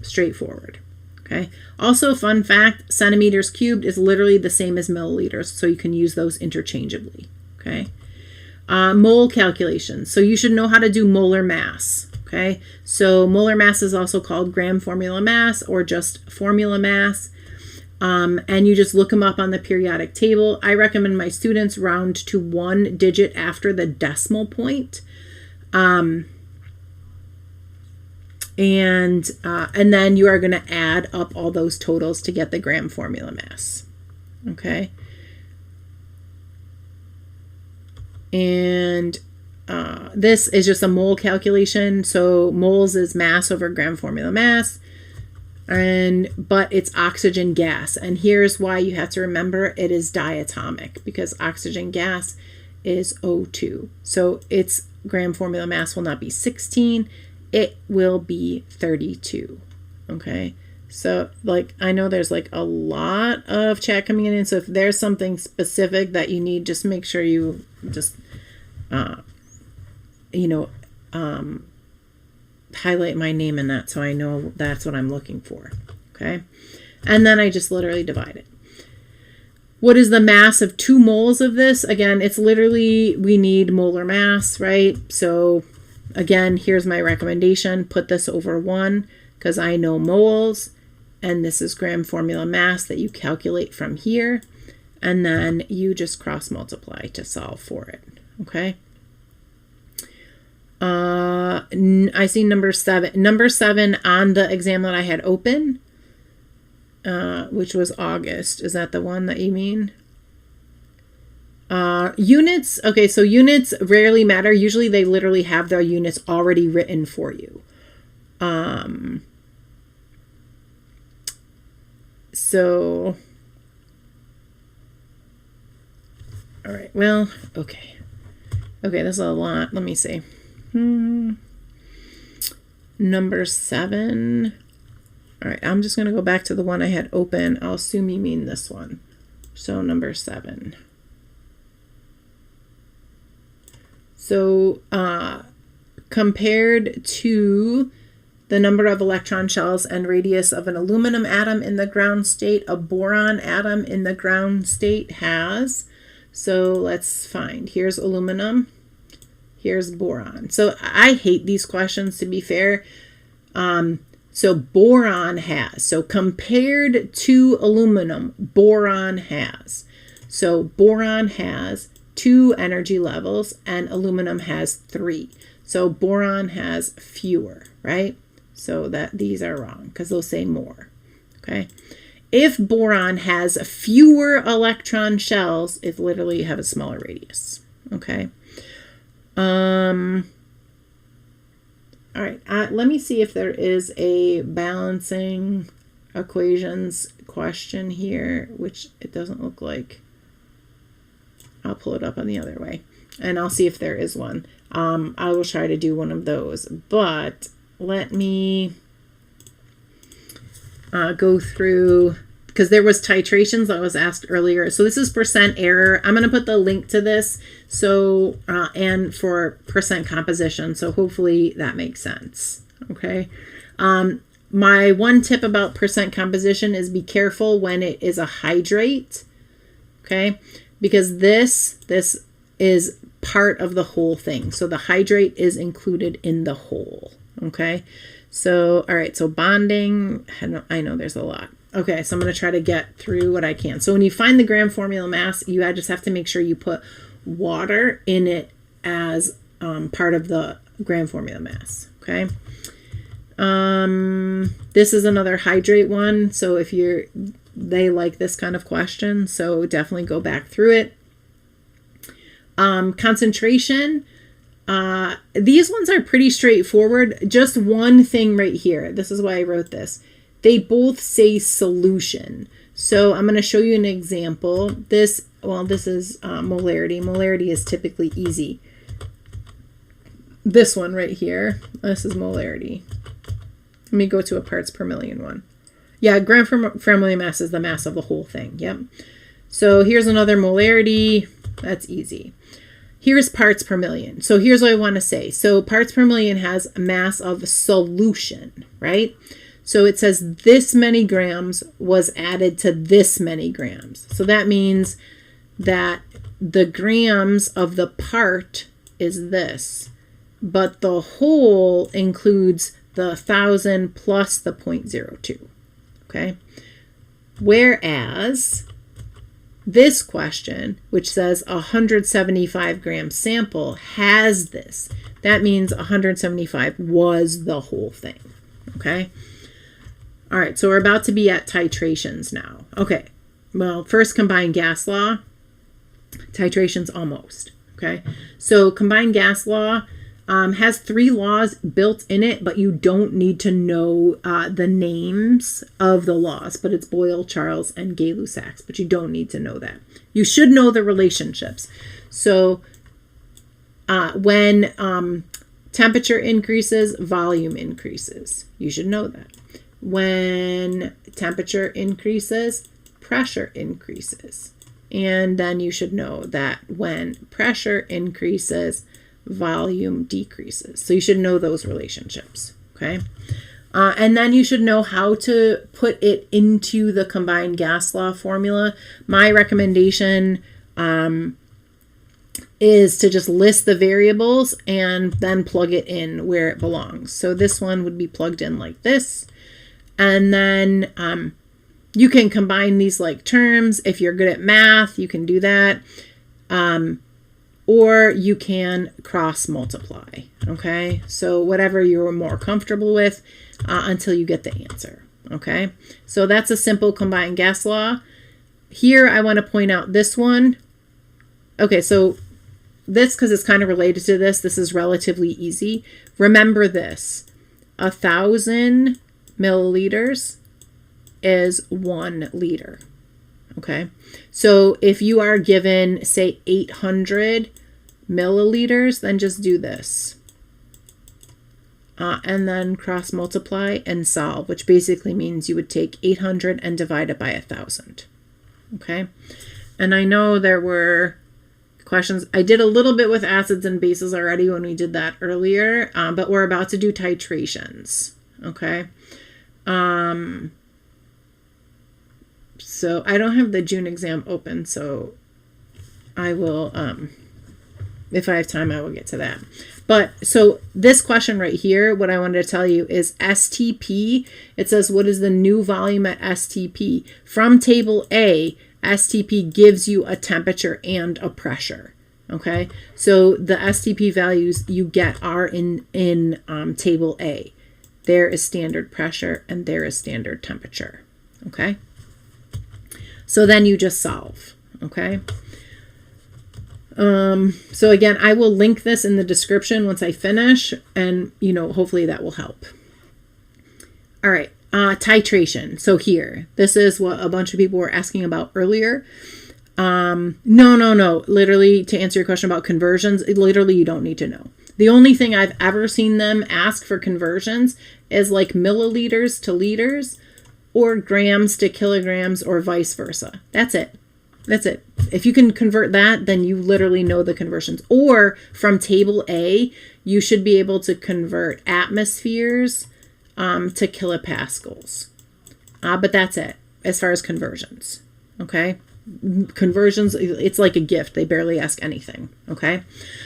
straightforward. Okay. Also, fun fact, centimeters cubed is literally the same as milliliters, so you can use those interchangeably. Okay. Mole calculations. So you should know how to do molar mass. Okay. So molar mass is also called gram formula mass or just formula mass. And you just look them up on the periodic table. I recommend my students round to 1 digit after the decimal point. And then you are going to add up all those totals to get the gram formula mass. Okay. And this is just a mole calculation. So moles is mass over gram formula mass. But it's oxygen gas. And here's why you have to remember it is diatomic, because oxygen gas is O2. So its gram formula mass will not be 16. It will be 32. Okay. So like, I know there's like a lot of chat coming in. So if there's something specific that you need, just make sure you just, highlight my name in that so I know that's what I'm looking for. Okay. And then I just literally divide it. What is the mass of 2 moles of this? Again, it's literally, we need molar mass, right? So again, here's my recommendation. Put this over 1 because I know moles, and this is gram formula mass that you calculate from here. And then you just cross multiply to solve for it. Okay. I see number 7. Number 7 on the exam that I had open, which was August. Is that the one that you mean? Units. Okay, so units rarely matter. Usually they literally have their units already written for you. So, all right, well, okay. Okay, this is a lot. Let me see. Number 7. All right, I'm just going to go back to the one I had open. I'll assume you mean this one. So number 7. So compared to the number of electron shells and radius of an aluminum atom in the ground state, a boron atom in the ground state has. So let's find. Here's aluminum. Here's boron. So I hate these questions, to be fair. So boron has. So compared to aluminum, boron has. So boron has 2 energy levels and aluminum has 3. So boron has fewer, right? So that these are wrong because they'll say more. Okay. If boron has fewer electron shells, it literally have a smaller radius. Okay. All right. Let me see if there is a balancing equations question here, which it doesn't look like. I'll pull it up on the other way and I'll see if there is one. I will try to do one of those, but let me go through, because there was titrations that was asked earlier. So this is percent error. I'm going to put the link to this. So, and for percent composition. So hopefully that makes sense. Okay. My one tip about percent composition is be careful when it is a hydrate. Okay. Because this is part of the whole thing. So the hydrate is included in the whole. Okay. So, all right. So bonding, I know there's a lot. Okay. So I'm going to try to get through what I can. So when you find the gram formula mass, you just have to make sure you put water in it as part of the gram formula mass. Okay. This is another hydrate one. So if they like this kind of question, so definitely go back through it. Concentration. These ones are pretty straightforward. Just one thing right here. This is why I wrote this. They both say solution. So I'm going to show you an example. This is molarity. Molarity is typically easy. This one right here. This is molarity. Let me go to a parts per million one. Yeah, gram per million mass is the mass of the whole thing. Yep. So here's another molarity. That's easy. Here's parts per million. So here's what I want to say. So parts per million has a mass of solution, right? So it says this many grams was added to this many grams. So that means that the grams of the part is this, but the whole includes the 1,000 plus the 0.02. Okay. Whereas this question, which says 175 gram sample, has this. That means 175 was the whole thing. Okay. All right. So we're about to be at titrations now. Okay. Well, first combined gas law. Titrations almost. Okay. So combined gas law has 3 laws built in it, but you don't need to know the names of the laws, but it's Boyle, Charles, and Gay-Lussac's, but you don't need to know that. You should know the relationships. So when temperature increases, volume increases. You should know that. When temperature increases, pressure increases. And then you should know that when pressure increases, volume decreases. So you should know those relationships. Okay. And then you should know how to put it into the combined gas law formula. My recommendation is to just list the variables and then plug it in where it belongs. So this one would be plugged in like this. And then you can combine these like terms. If you're good at math, you can do that. Or you can cross multiply. Okay. So whatever you're more comfortable with until you get the answer. Okay. So that's a simple combined gas law. Here, I want to point out this one. Okay. So this, because it's kind of related to this is relatively easy. Remember this, 1,000 milliliters is 1 liter. Okay. So if you are given, say, 800 milliliters, then just do this. And then cross multiply and solve, which basically means you would take 800 and divide it by 1,000. Okay. And I know there were questions. I did a little bit with acids and bases already when we did that earlier, but we're about to do titrations. Okay. So I don't have the June exam open, so I will, if I have time, I will get to that. But so this question right here, what I wanted to tell you is STP. It says, what is the new volume at STP? From table A, STP gives you a temperature and a pressure. Okay, so the STP values you get are in table A. There is standard pressure and there is standard temperature. Okay, so then you just solve. Okay. So again, I will link this in the description once I finish, and hopefully that will help. All right, titration. So here, this is what a bunch of people were asking about earlier. No. Literally, to answer your question about conversions, literally you don't need to know. The only thing I've ever seen them ask for conversions is like milliliters to liters or grams to kilograms or vice versa. That's it. That's it. If you can convert that, then you literally know the conversions. Or from table A, you should be able to convert atmospheres to kilopascals. But that's it as far as conversions. Okay. Conversions, it's like a gift. They barely ask anything. Okay.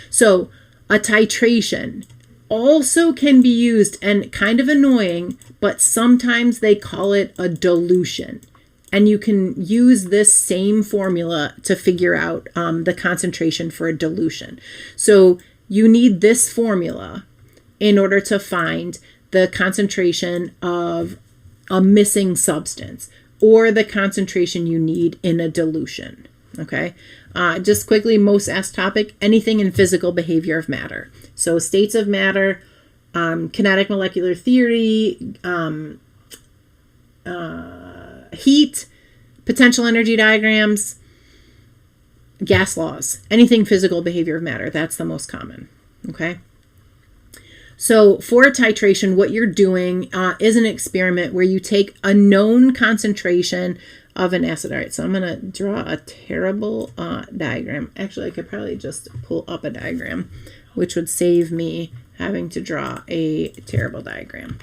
So a titration also can be used, and kind of annoying, but sometimes they call it a dilution. And you can use this same formula to figure out the concentration for a dilution. So you need this formula in order to find the concentration of a missing substance or the concentration you need in a dilution. Okay. Just quickly, most asked topic, anything in physical behavior of matter. So states of matter, kinetic molecular theory, heat, potential energy diagrams, gas laws, anything physical behavior of matter. That's the most common. Okay. So for a titration, what you're doing is an experiment where you take a known concentration of an acid. All right, so I'm going to draw a terrible diagram. Actually, I could probably just pull up a diagram, which would save me having to draw a terrible diagram.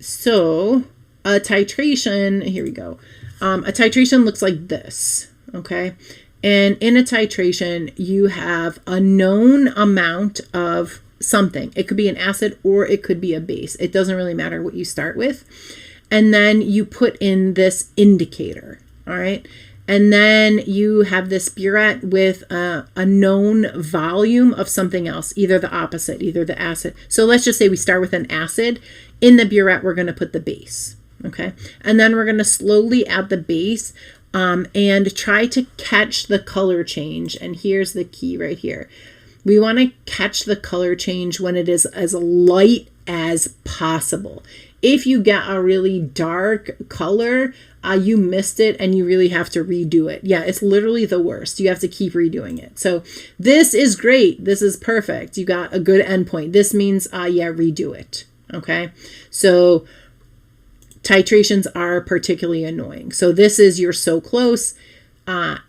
So a titration, here we go. A titration looks like this, okay? And in a titration, you have a known amount of something. It could be an acid or it could be a base. It doesn't really matter what you start with. And then you put in this indicator, all right? And then you have this burette with a known volume of something else, either the opposite, either the acid. So let's just say we start with an acid. In the burette, we're going to put the base, okay? And then we're going to slowly add the base and try to catch the color change. And here's the key right here. We want to catch the color change when it is as light as possible. If you get a really dark color, you missed it and you really have to redo it. Yeah, it's literally the worst. You have to keep redoing it. So this is great. This is perfect. You got a good endpoint. This means, redo it. Okay. So titrations are particularly annoying. So this is, you're so close.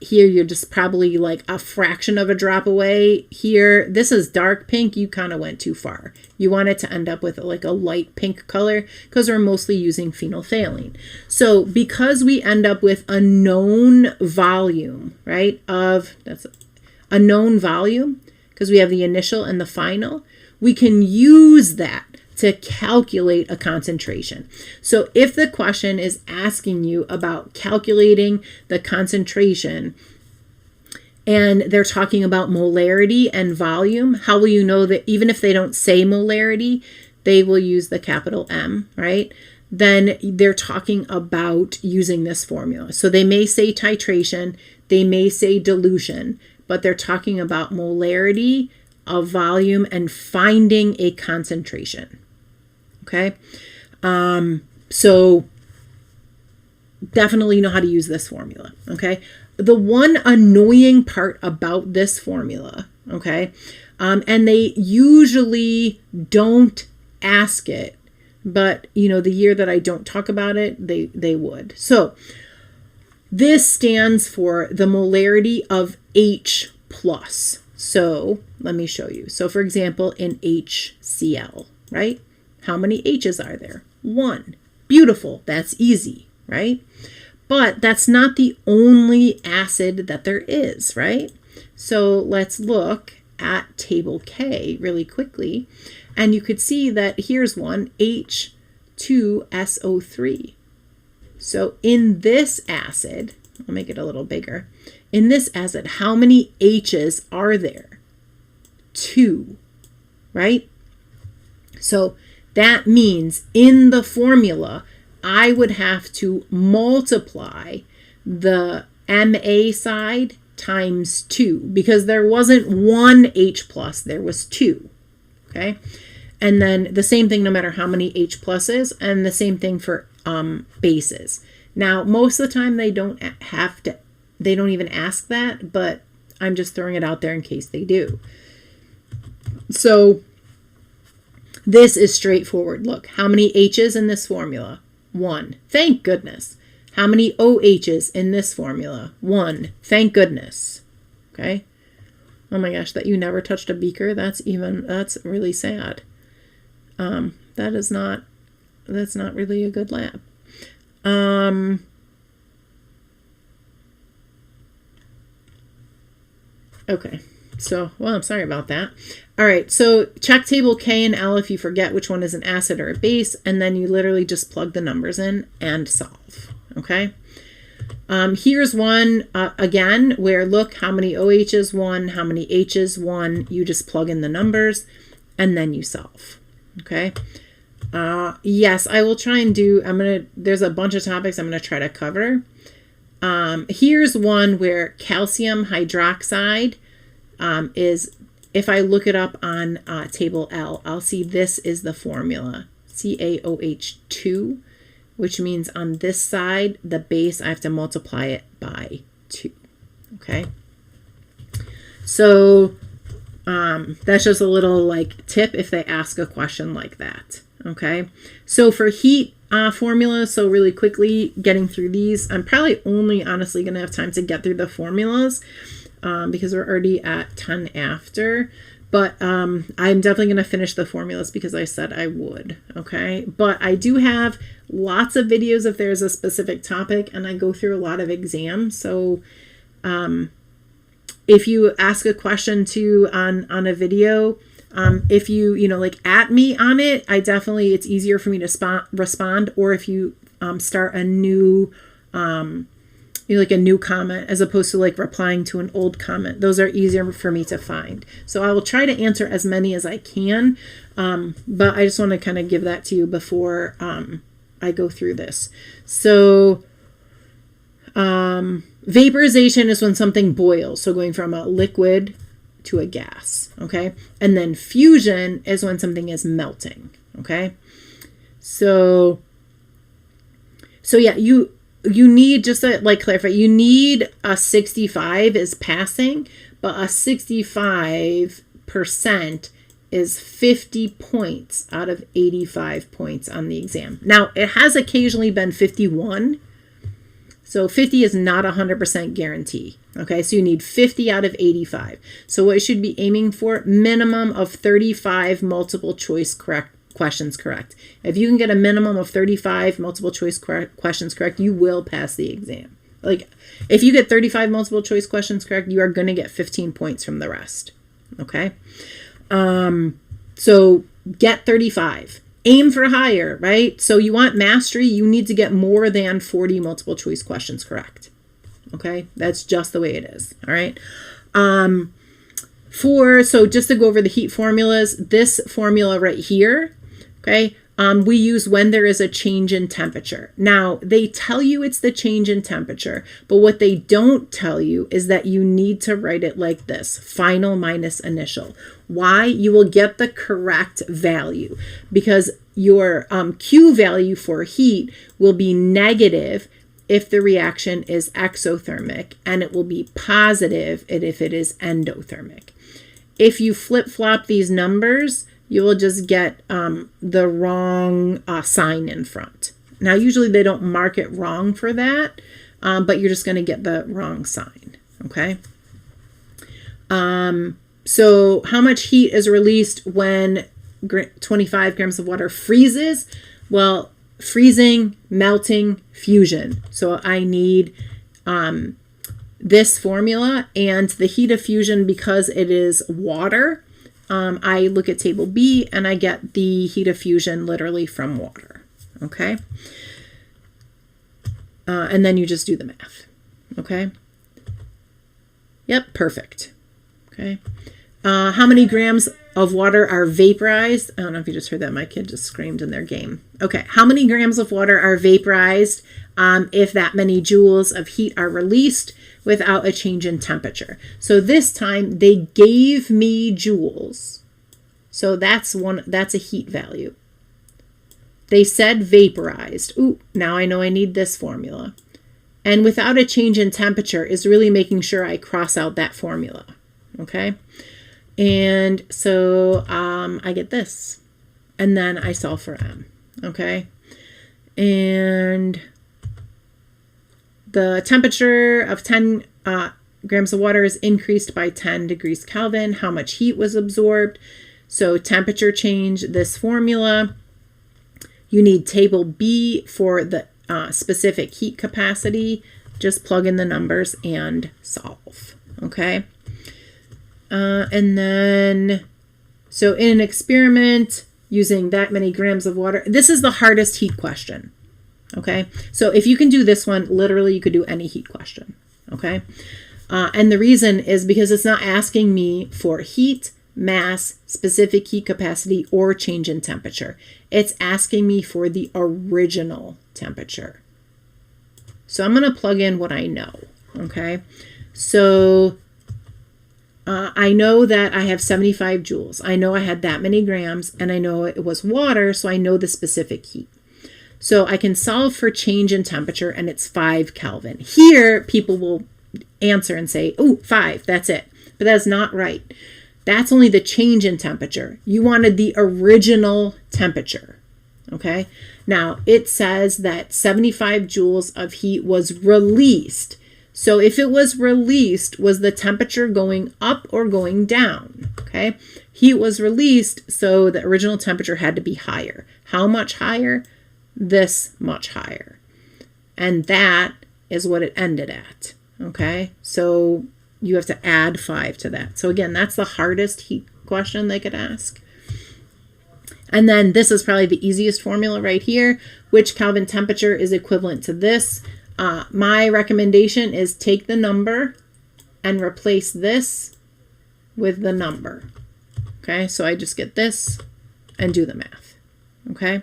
Here you're just probably like a fraction of a drop away. Here, this is dark pink. You kind of went too far. You want it to end up with like a light pink color because we're mostly using phenolphthalein. So because we end up with a known volume, right, that's a known volume because we have the initial and the final, we can use that to calculate a concentration. So if the question is asking you about calculating the concentration and they're talking about molarity and volume, how will you know that even if they don't say molarity, they will use the capital M, right? Then they're talking about using this formula. So they may say titration, they may say dilution, but they're talking about molarity of volume and finding a concentration. Okay. So definitely know how to use this formula. Okay. The one annoying part about this formula, okay, and they usually don't ask it, but the year that I don't talk about it, they would. So this stands for the molarity of H plus. So let me show you. So for example, in HCl, right? How many H's are there? 1. Beautiful. That's easy, right? But that's not the only acid that there is, right? So let's look at table K really quickly. And you could see that here's one, H2SO3. So in this acid, I'll make it a little bigger. In this acid, how many H's are there? 2, right? So that means in the formula, I would have to multiply the Ma side times 2 because there wasn't 1 H plus, there was 2, okay? And then the same thing no matter how many H pluses, and the same thing for bases. Now, most of the time they don't even ask that, but I'm just throwing it out there in case they do. So this is straightforward. Look, how many H's in this formula? 1. Thank goodness. How many OH's in this formula? 1. Thank goodness. Okay. Oh my gosh, that you never touched a beaker. That's really sad. That's not really a good lab. Okay. So, well, I'm sorry about that. All right. So check table K and L if you forget which one is an acid or a base, and then you literally just plug the numbers in and solve. Okay. Here's one, again, where look, how many OH's? 1, how many H's? 1. You just plug in the numbers and then you solve. Okay. Yes, I will try and do, there's a bunch of topics I'm going to try to cover. Here's one where calcium hydroxide is, if I look it up on table L, I'll see this is the formula, CaOH2, which means on this side, the base, I have to multiply it by 2. Okay. So that's just a little like tip if they ask a question like that. Okay. So for heat formulas, so really quickly getting through these, I'm probably only honestly going to have time to get through the formulas because we're already at 10 after. But I'm definitely going to finish the formulas because I said I would, okay? But I do have lots of videos if there's a specific topic, and I go through a lot of exams. So if you ask a question too on a video, if you like at me on it, it's easier for me to respond. Or if you start a new like a new comment as opposed to like replying to an old comment. Those are easier for me to find. So I will try to answer as many as I can, but I just want to kind of give that to you before I go through this. So vaporization is when something boils, so going from a liquid to a gas, okay? And then fusion is when something is melting, okay? So yeah, you need, just to like clarify, you need a 65 is passing, but a 65% is 50 points out of 85 points on the exam. Now, it has occasionally been 51. So 50 is not 100% guarantee. Okay, so you need 50 out of 85. So what you should be aiming for, minimum of 35 multiple choice questions correct. If you can get a minimum of 35 multiple choice questions correct, you will pass the exam. Like if you get 35 multiple choice questions correct, you are going to get 15 points from the rest. Okay. So get 35. Aim for higher, right? So you want mastery, you need to get more than 40 multiple choice questions correct. Okay. That's just the way it is. All right. So just to go over the heat formulas, this formula right here, okay, we use when there is a change in temperature. Now, they tell you it's the change in temperature, but what they don't tell you is that you need to write it like this, final minus initial. Why? You will get the correct value because your Q value for heat will be negative if the reaction is exothermic, and it will be positive if it is endothermic. If you flip-flop these numbers, you will just get the wrong sign in front. Now, usually they don't mark it wrong for that, but you're just going to get the wrong sign, okay? So how much heat is released when 25 grams of water freezes? Well, freezing, melting, fusion. So I need this formula, and the heat of fusion, because it is water, I look at table B and I get the heat of fusion literally from water. Okay. And then you just do the math. Okay. Yep, perfect. Okay. How many grams of water are vaporized? I don't know if you just heard that. My kid just screamed in their game. Okay. How many grams of water are vaporized if that many joules of heat are released without a change in temperature? So this time they gave me joules. So that's a heat value. They said vaporized. Ooh, now I know I need this formula. And without a change in temperature is really making sure I cross out that formula. Okay. And so I get this. And then I solve for M. Okay. And the temperature of 10 grams of water is increased by 10 degrees Kelvin. How much heat was absorbed? So temperature change, this formula. You need table B for the specific heat capacity. Just plug in the numbers and solve. Okay. And then, so in an experiment using that many grams of water, this is the hardest heat question. Okay. So if you can do this one, literally you could do any heat question. Okay. And the reason is because it's not asking me for heat, mass, specific heat capacity, or change in temperature. It's asking me for the original temperature. So I'm going to plug in what I know. Okay. So I know that I have 75 joules. I know I had that many grams, and I know it was water, so I know the specific heat. So I can solve for change in temperature, and it's 5 Kelvin. Here, people will answer and say, oh, 5, that's it. But that's not right. That's only the change in temperature. You wanted the original temperature. Okay? Now, it says that 75 joules of heat was released. So if it was released, was the temperature going up or going down? Okay? Heat was released, so the original temperature had to be higher. How much higher? This much higher. And that is what it ended at. Okay? So you have to add 5 to that. So again, that's the hardest heat question they could ask. And then this is probably the easiest formula right here. Which Kelvin temperature is equivalent to this? My recommendation is take the number and replace this with the number. Okay, so I just get this and do the math. Okay,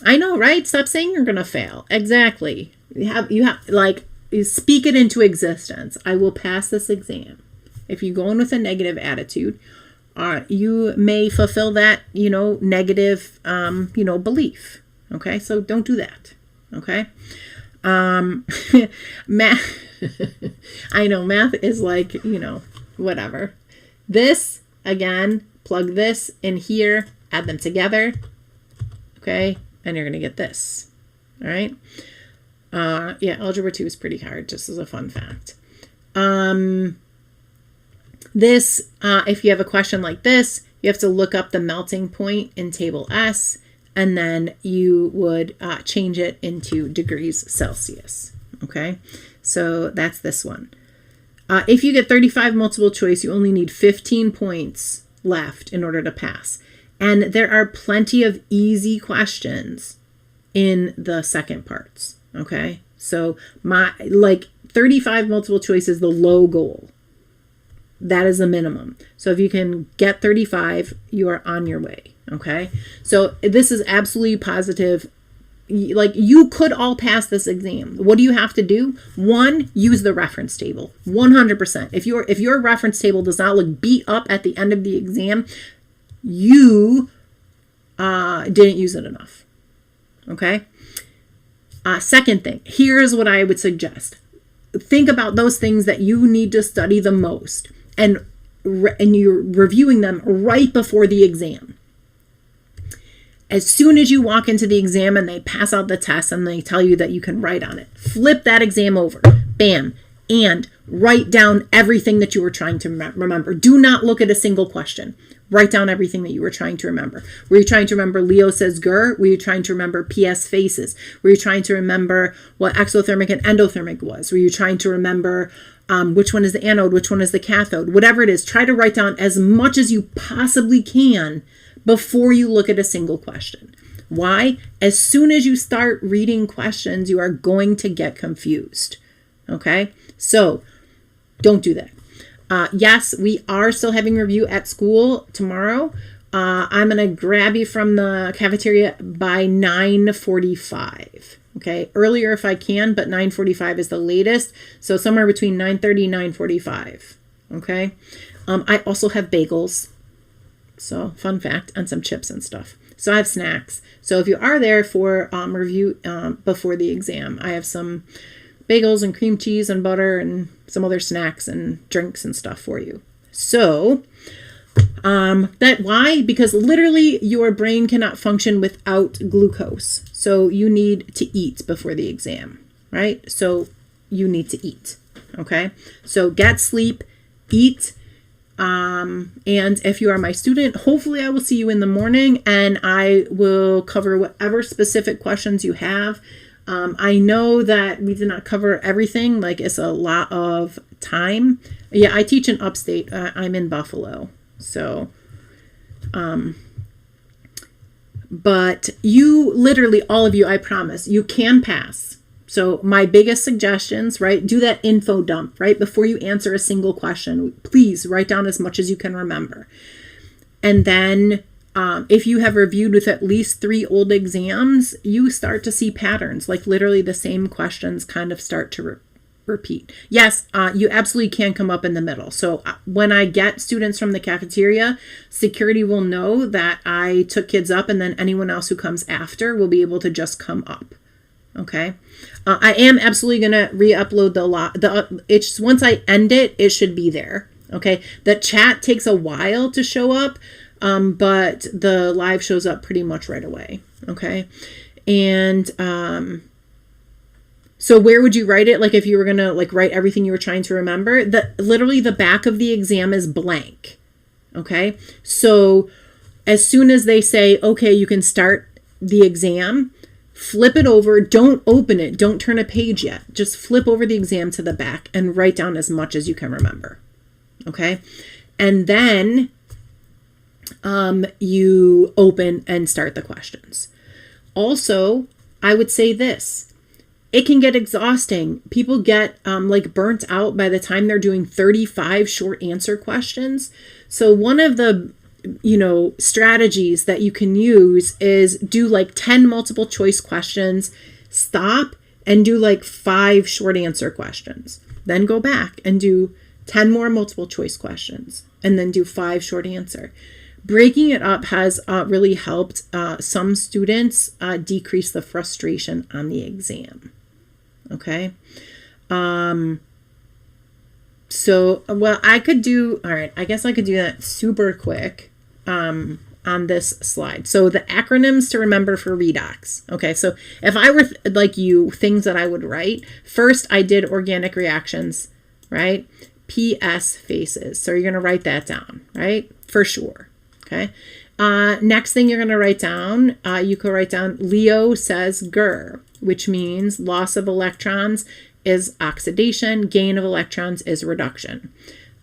I know, right? Stop saying you're gonna fail. Exactly. You have like, you speak it into existence. I will pass this exam. If you go in with a negative attitude, you may fulfill that, negative, belief. Okay, so don't do that. Okay. Math, I know math is like, whatever. This, again, plug this in here, add them together. Okay. And you're going to get this. All right. Yeah, algebra 2 is pretty hard, just as a fun fact. This, if you have a question like this, you have to look up the melting point in table S, and then you would change it into degrees Celsius. Okay, so that's this one. If you get 35 multiple choice, you only need 15 points left in order to pass. And there are plenty of easy questions in the second parts. Okay, so 35 multiple choice is the low goal. That is the minimum. So if you can get 35, you are on your way. Okay, so this is absolutely positive. Like, you could all pass this exam. What do you have to do? 1, use the reference table. 100%. If your reference table does not look beat up at the end of the exam, you didn't use it enough. Okay. Second thing, here's what I would suggest. Think about those things that you need to study the most, and you're reviewing them right before the exam. As soon as you walk into the exam and they pass out the test and they tell you that you can write on it, flip that exam over, bam, and write down everything that you were trying to remember. Do not look at a single question. Write down everything that you were trying to remember. Were you trying to remember Leo says gur? Were you trying to remember PS faces? Were you trying to remember what exothermic and endothermic was? Were you trying to remember which one is the anode, which one is the cathode? Whatever it is, try to write down as much as you possibly can before you look at a single question. Why? As soon as you start reading questions, you are going to get confused. Okay, so don't do that. Yes, we are still having review at school tomorrow. I'm going to grab you from the cafeteria by 9:45. Okay, earlier if I can, but 9:45 is the latest. So somewhere between 9:30 and 9:45. Okay, I also have bagels. So fun fact, and some chips and stuff. So I have snacks. So if you are there for review before the exam, I have some bagels and cream cheese and butter and some other snacks and drinks and stuff for you. So why? Because literally your brain cannot function without glucose. So you need to eat before the exam, right? So you need to eat. Okay. So get sleep, eat. And if you are my student, hopefully I will see you in the morning and I will cover whatever specific questions you have. I know that we did not cover everything. Like, it's a lot of time. Yeah, I teach in upstate. I'm in Buffalo. So, but you literally, all of you, I promise, you can pass. So my biggest suggestions, right? Do that info dump, right? Before you answer a single question, please write down as much as you can remember. And then if you have reviewed with at least 3 old exams, you start to see patterns, like literally the same questions kind of start to repeat. Yes, you absolutely can come up in the middle. So when I get students from the cafeteria, security will know that I took kids up, and then anyone else who comes after will be able to just come up. Okay. I am absolutely going to re-upload it's once I end it, it should be there. Okay. The chat takes a while to show up, but the live shows up pretty much right away. Okay. And, so where would you write it? Like, if you were going to like write everything you were trying to remember, literally the back of the exam is blank. Okay. So as soon as they say, okay, you can start the exam, flip it over. Don't open it. Don't turn a page yet. Just flip over the exam to the back and write down as much as you can remember. Okay. And then you open and start the questions. Also, I would say this. It can get exhausting. People get like burnt out by the time they're doing 35 short answer questions. So one of the strategies that you can use is do like 10 multiple choice questions, stop and do like 5 short answer questions. Then go back and do 10 more multiple choice questions and then do 5 short answer. Breaking it up has really helped some students decrease the frustration on the exam. Okay. So, well, I could do that super quick on this slide. So the acronyms to remember for redox. Okay. So if I were like you, things that I would write, first I did organic reactions, right? PS phases. So you're going to write that down, right? For sure. Okay. Next thing you're going to write down, you could write down Leo says GER, which means loss of electrons is oxidation, gain of electrons is reduction.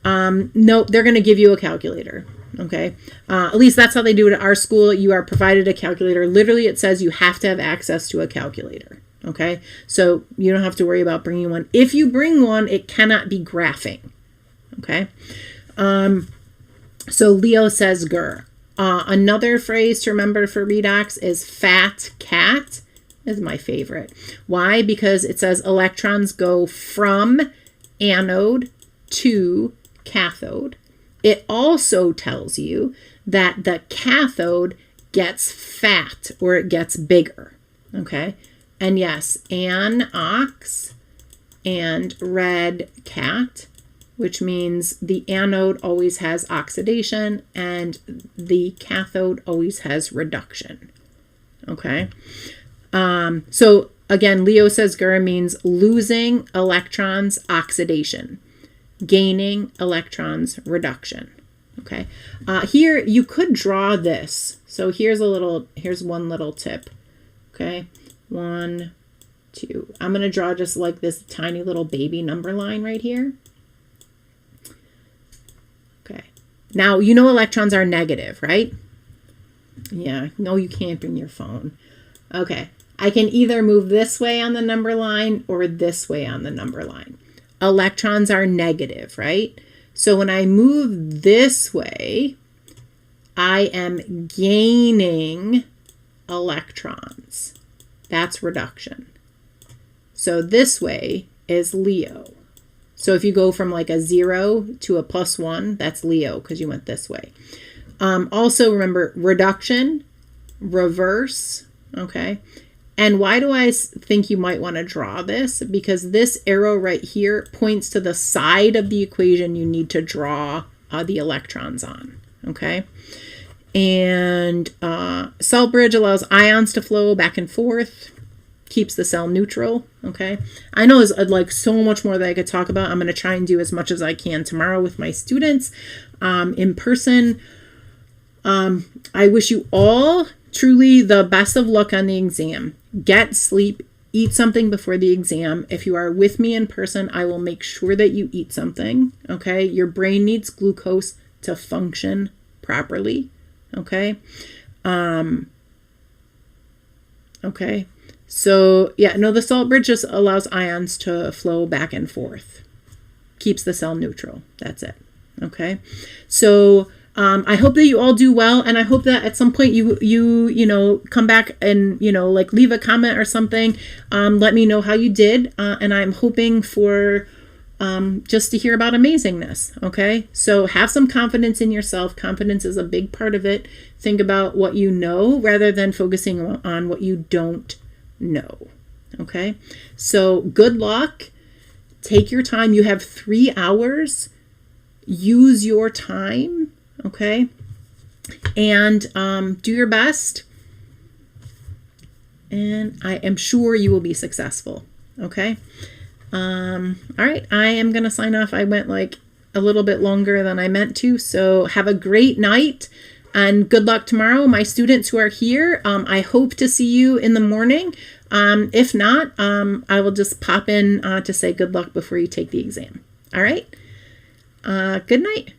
Nope, they're going to give you a calculator. Okay. At least that's how they do it at our school. You are provided a calculator. Literally, it says you have to have access to a calculator. Okay. So you don't have to worry about bringing one. If you bring one, it cannot be graphing. Okay. So Leo says GER. Another phrase to remember for redox is fat cat. Is my favorite. Why? Because it says electrons go from anode to cathode. It also tells you that the cathode gets fat, or it gets bigger. Okay. And yes, anox and red cat, which means the anode always has oxidation and the cathode always has reduction. Okay. So again, Leo says GER means losing electrons, oxidation, gaining electrons, reduction. Okay. Here you could draw this. So here's one little tip. Okay. 1, 2. I'm going to draw just like this tiny little baby number line right here. Okay. Now, electrons are negative, right? Yeah. No, you can't bring your phone. Okay. I can either move this way on the number line or this way on the number line. Electrons are negative, right? So when I move this way, I am gaining electrons. That's reduction. So this way is Leo. So if you go from like a 0 to a +1, that's Leo because you went this way. Also remember reduction, reverse, okay? And why do I think you might want to draw this? Because this arrow right here points to the side of the equation you need to draw the electrons on, okay? And cell bridge allows ions to flow back and forth, keeps the cell neutral, okay? I know there's like so much more that I could talk about. I'm going to try and do as much as I can tomorrow with my students in person. I wish you all truly the best of luck on the exam. Get sleep, eat something before the exam. If you are with me in person, I will make sure that you eat something, okay? Your brain needs glucose to function properly, okay? Okay. So, yeah, no, the salt bridge just allows ions to flow back and forth. Keeps the cell neutral. That's it. Okay. So, I hope that you all do well, and I hope that at some point you know, come back and, you know, like leave a comment or something. Let me know how you did, and I'm hoping for just to hear about amazingness. Okay, so have some confidence in yourself. Confidence is a big part of it. Think about what you know rather than focusing on what you don't know. Okay, so good luck. Take your time. You have 3 hours. Use your time. Okay, and do your best, and I am sure you will be successful. Okay, all right, I am gonna sign off. I went like a little bit longer than I meant to, so have a great night and good luck tomorrow. My students who are here, I hope to see you in the morning. If not, I will just pop in to say good luck before you take the exam. All right, good night.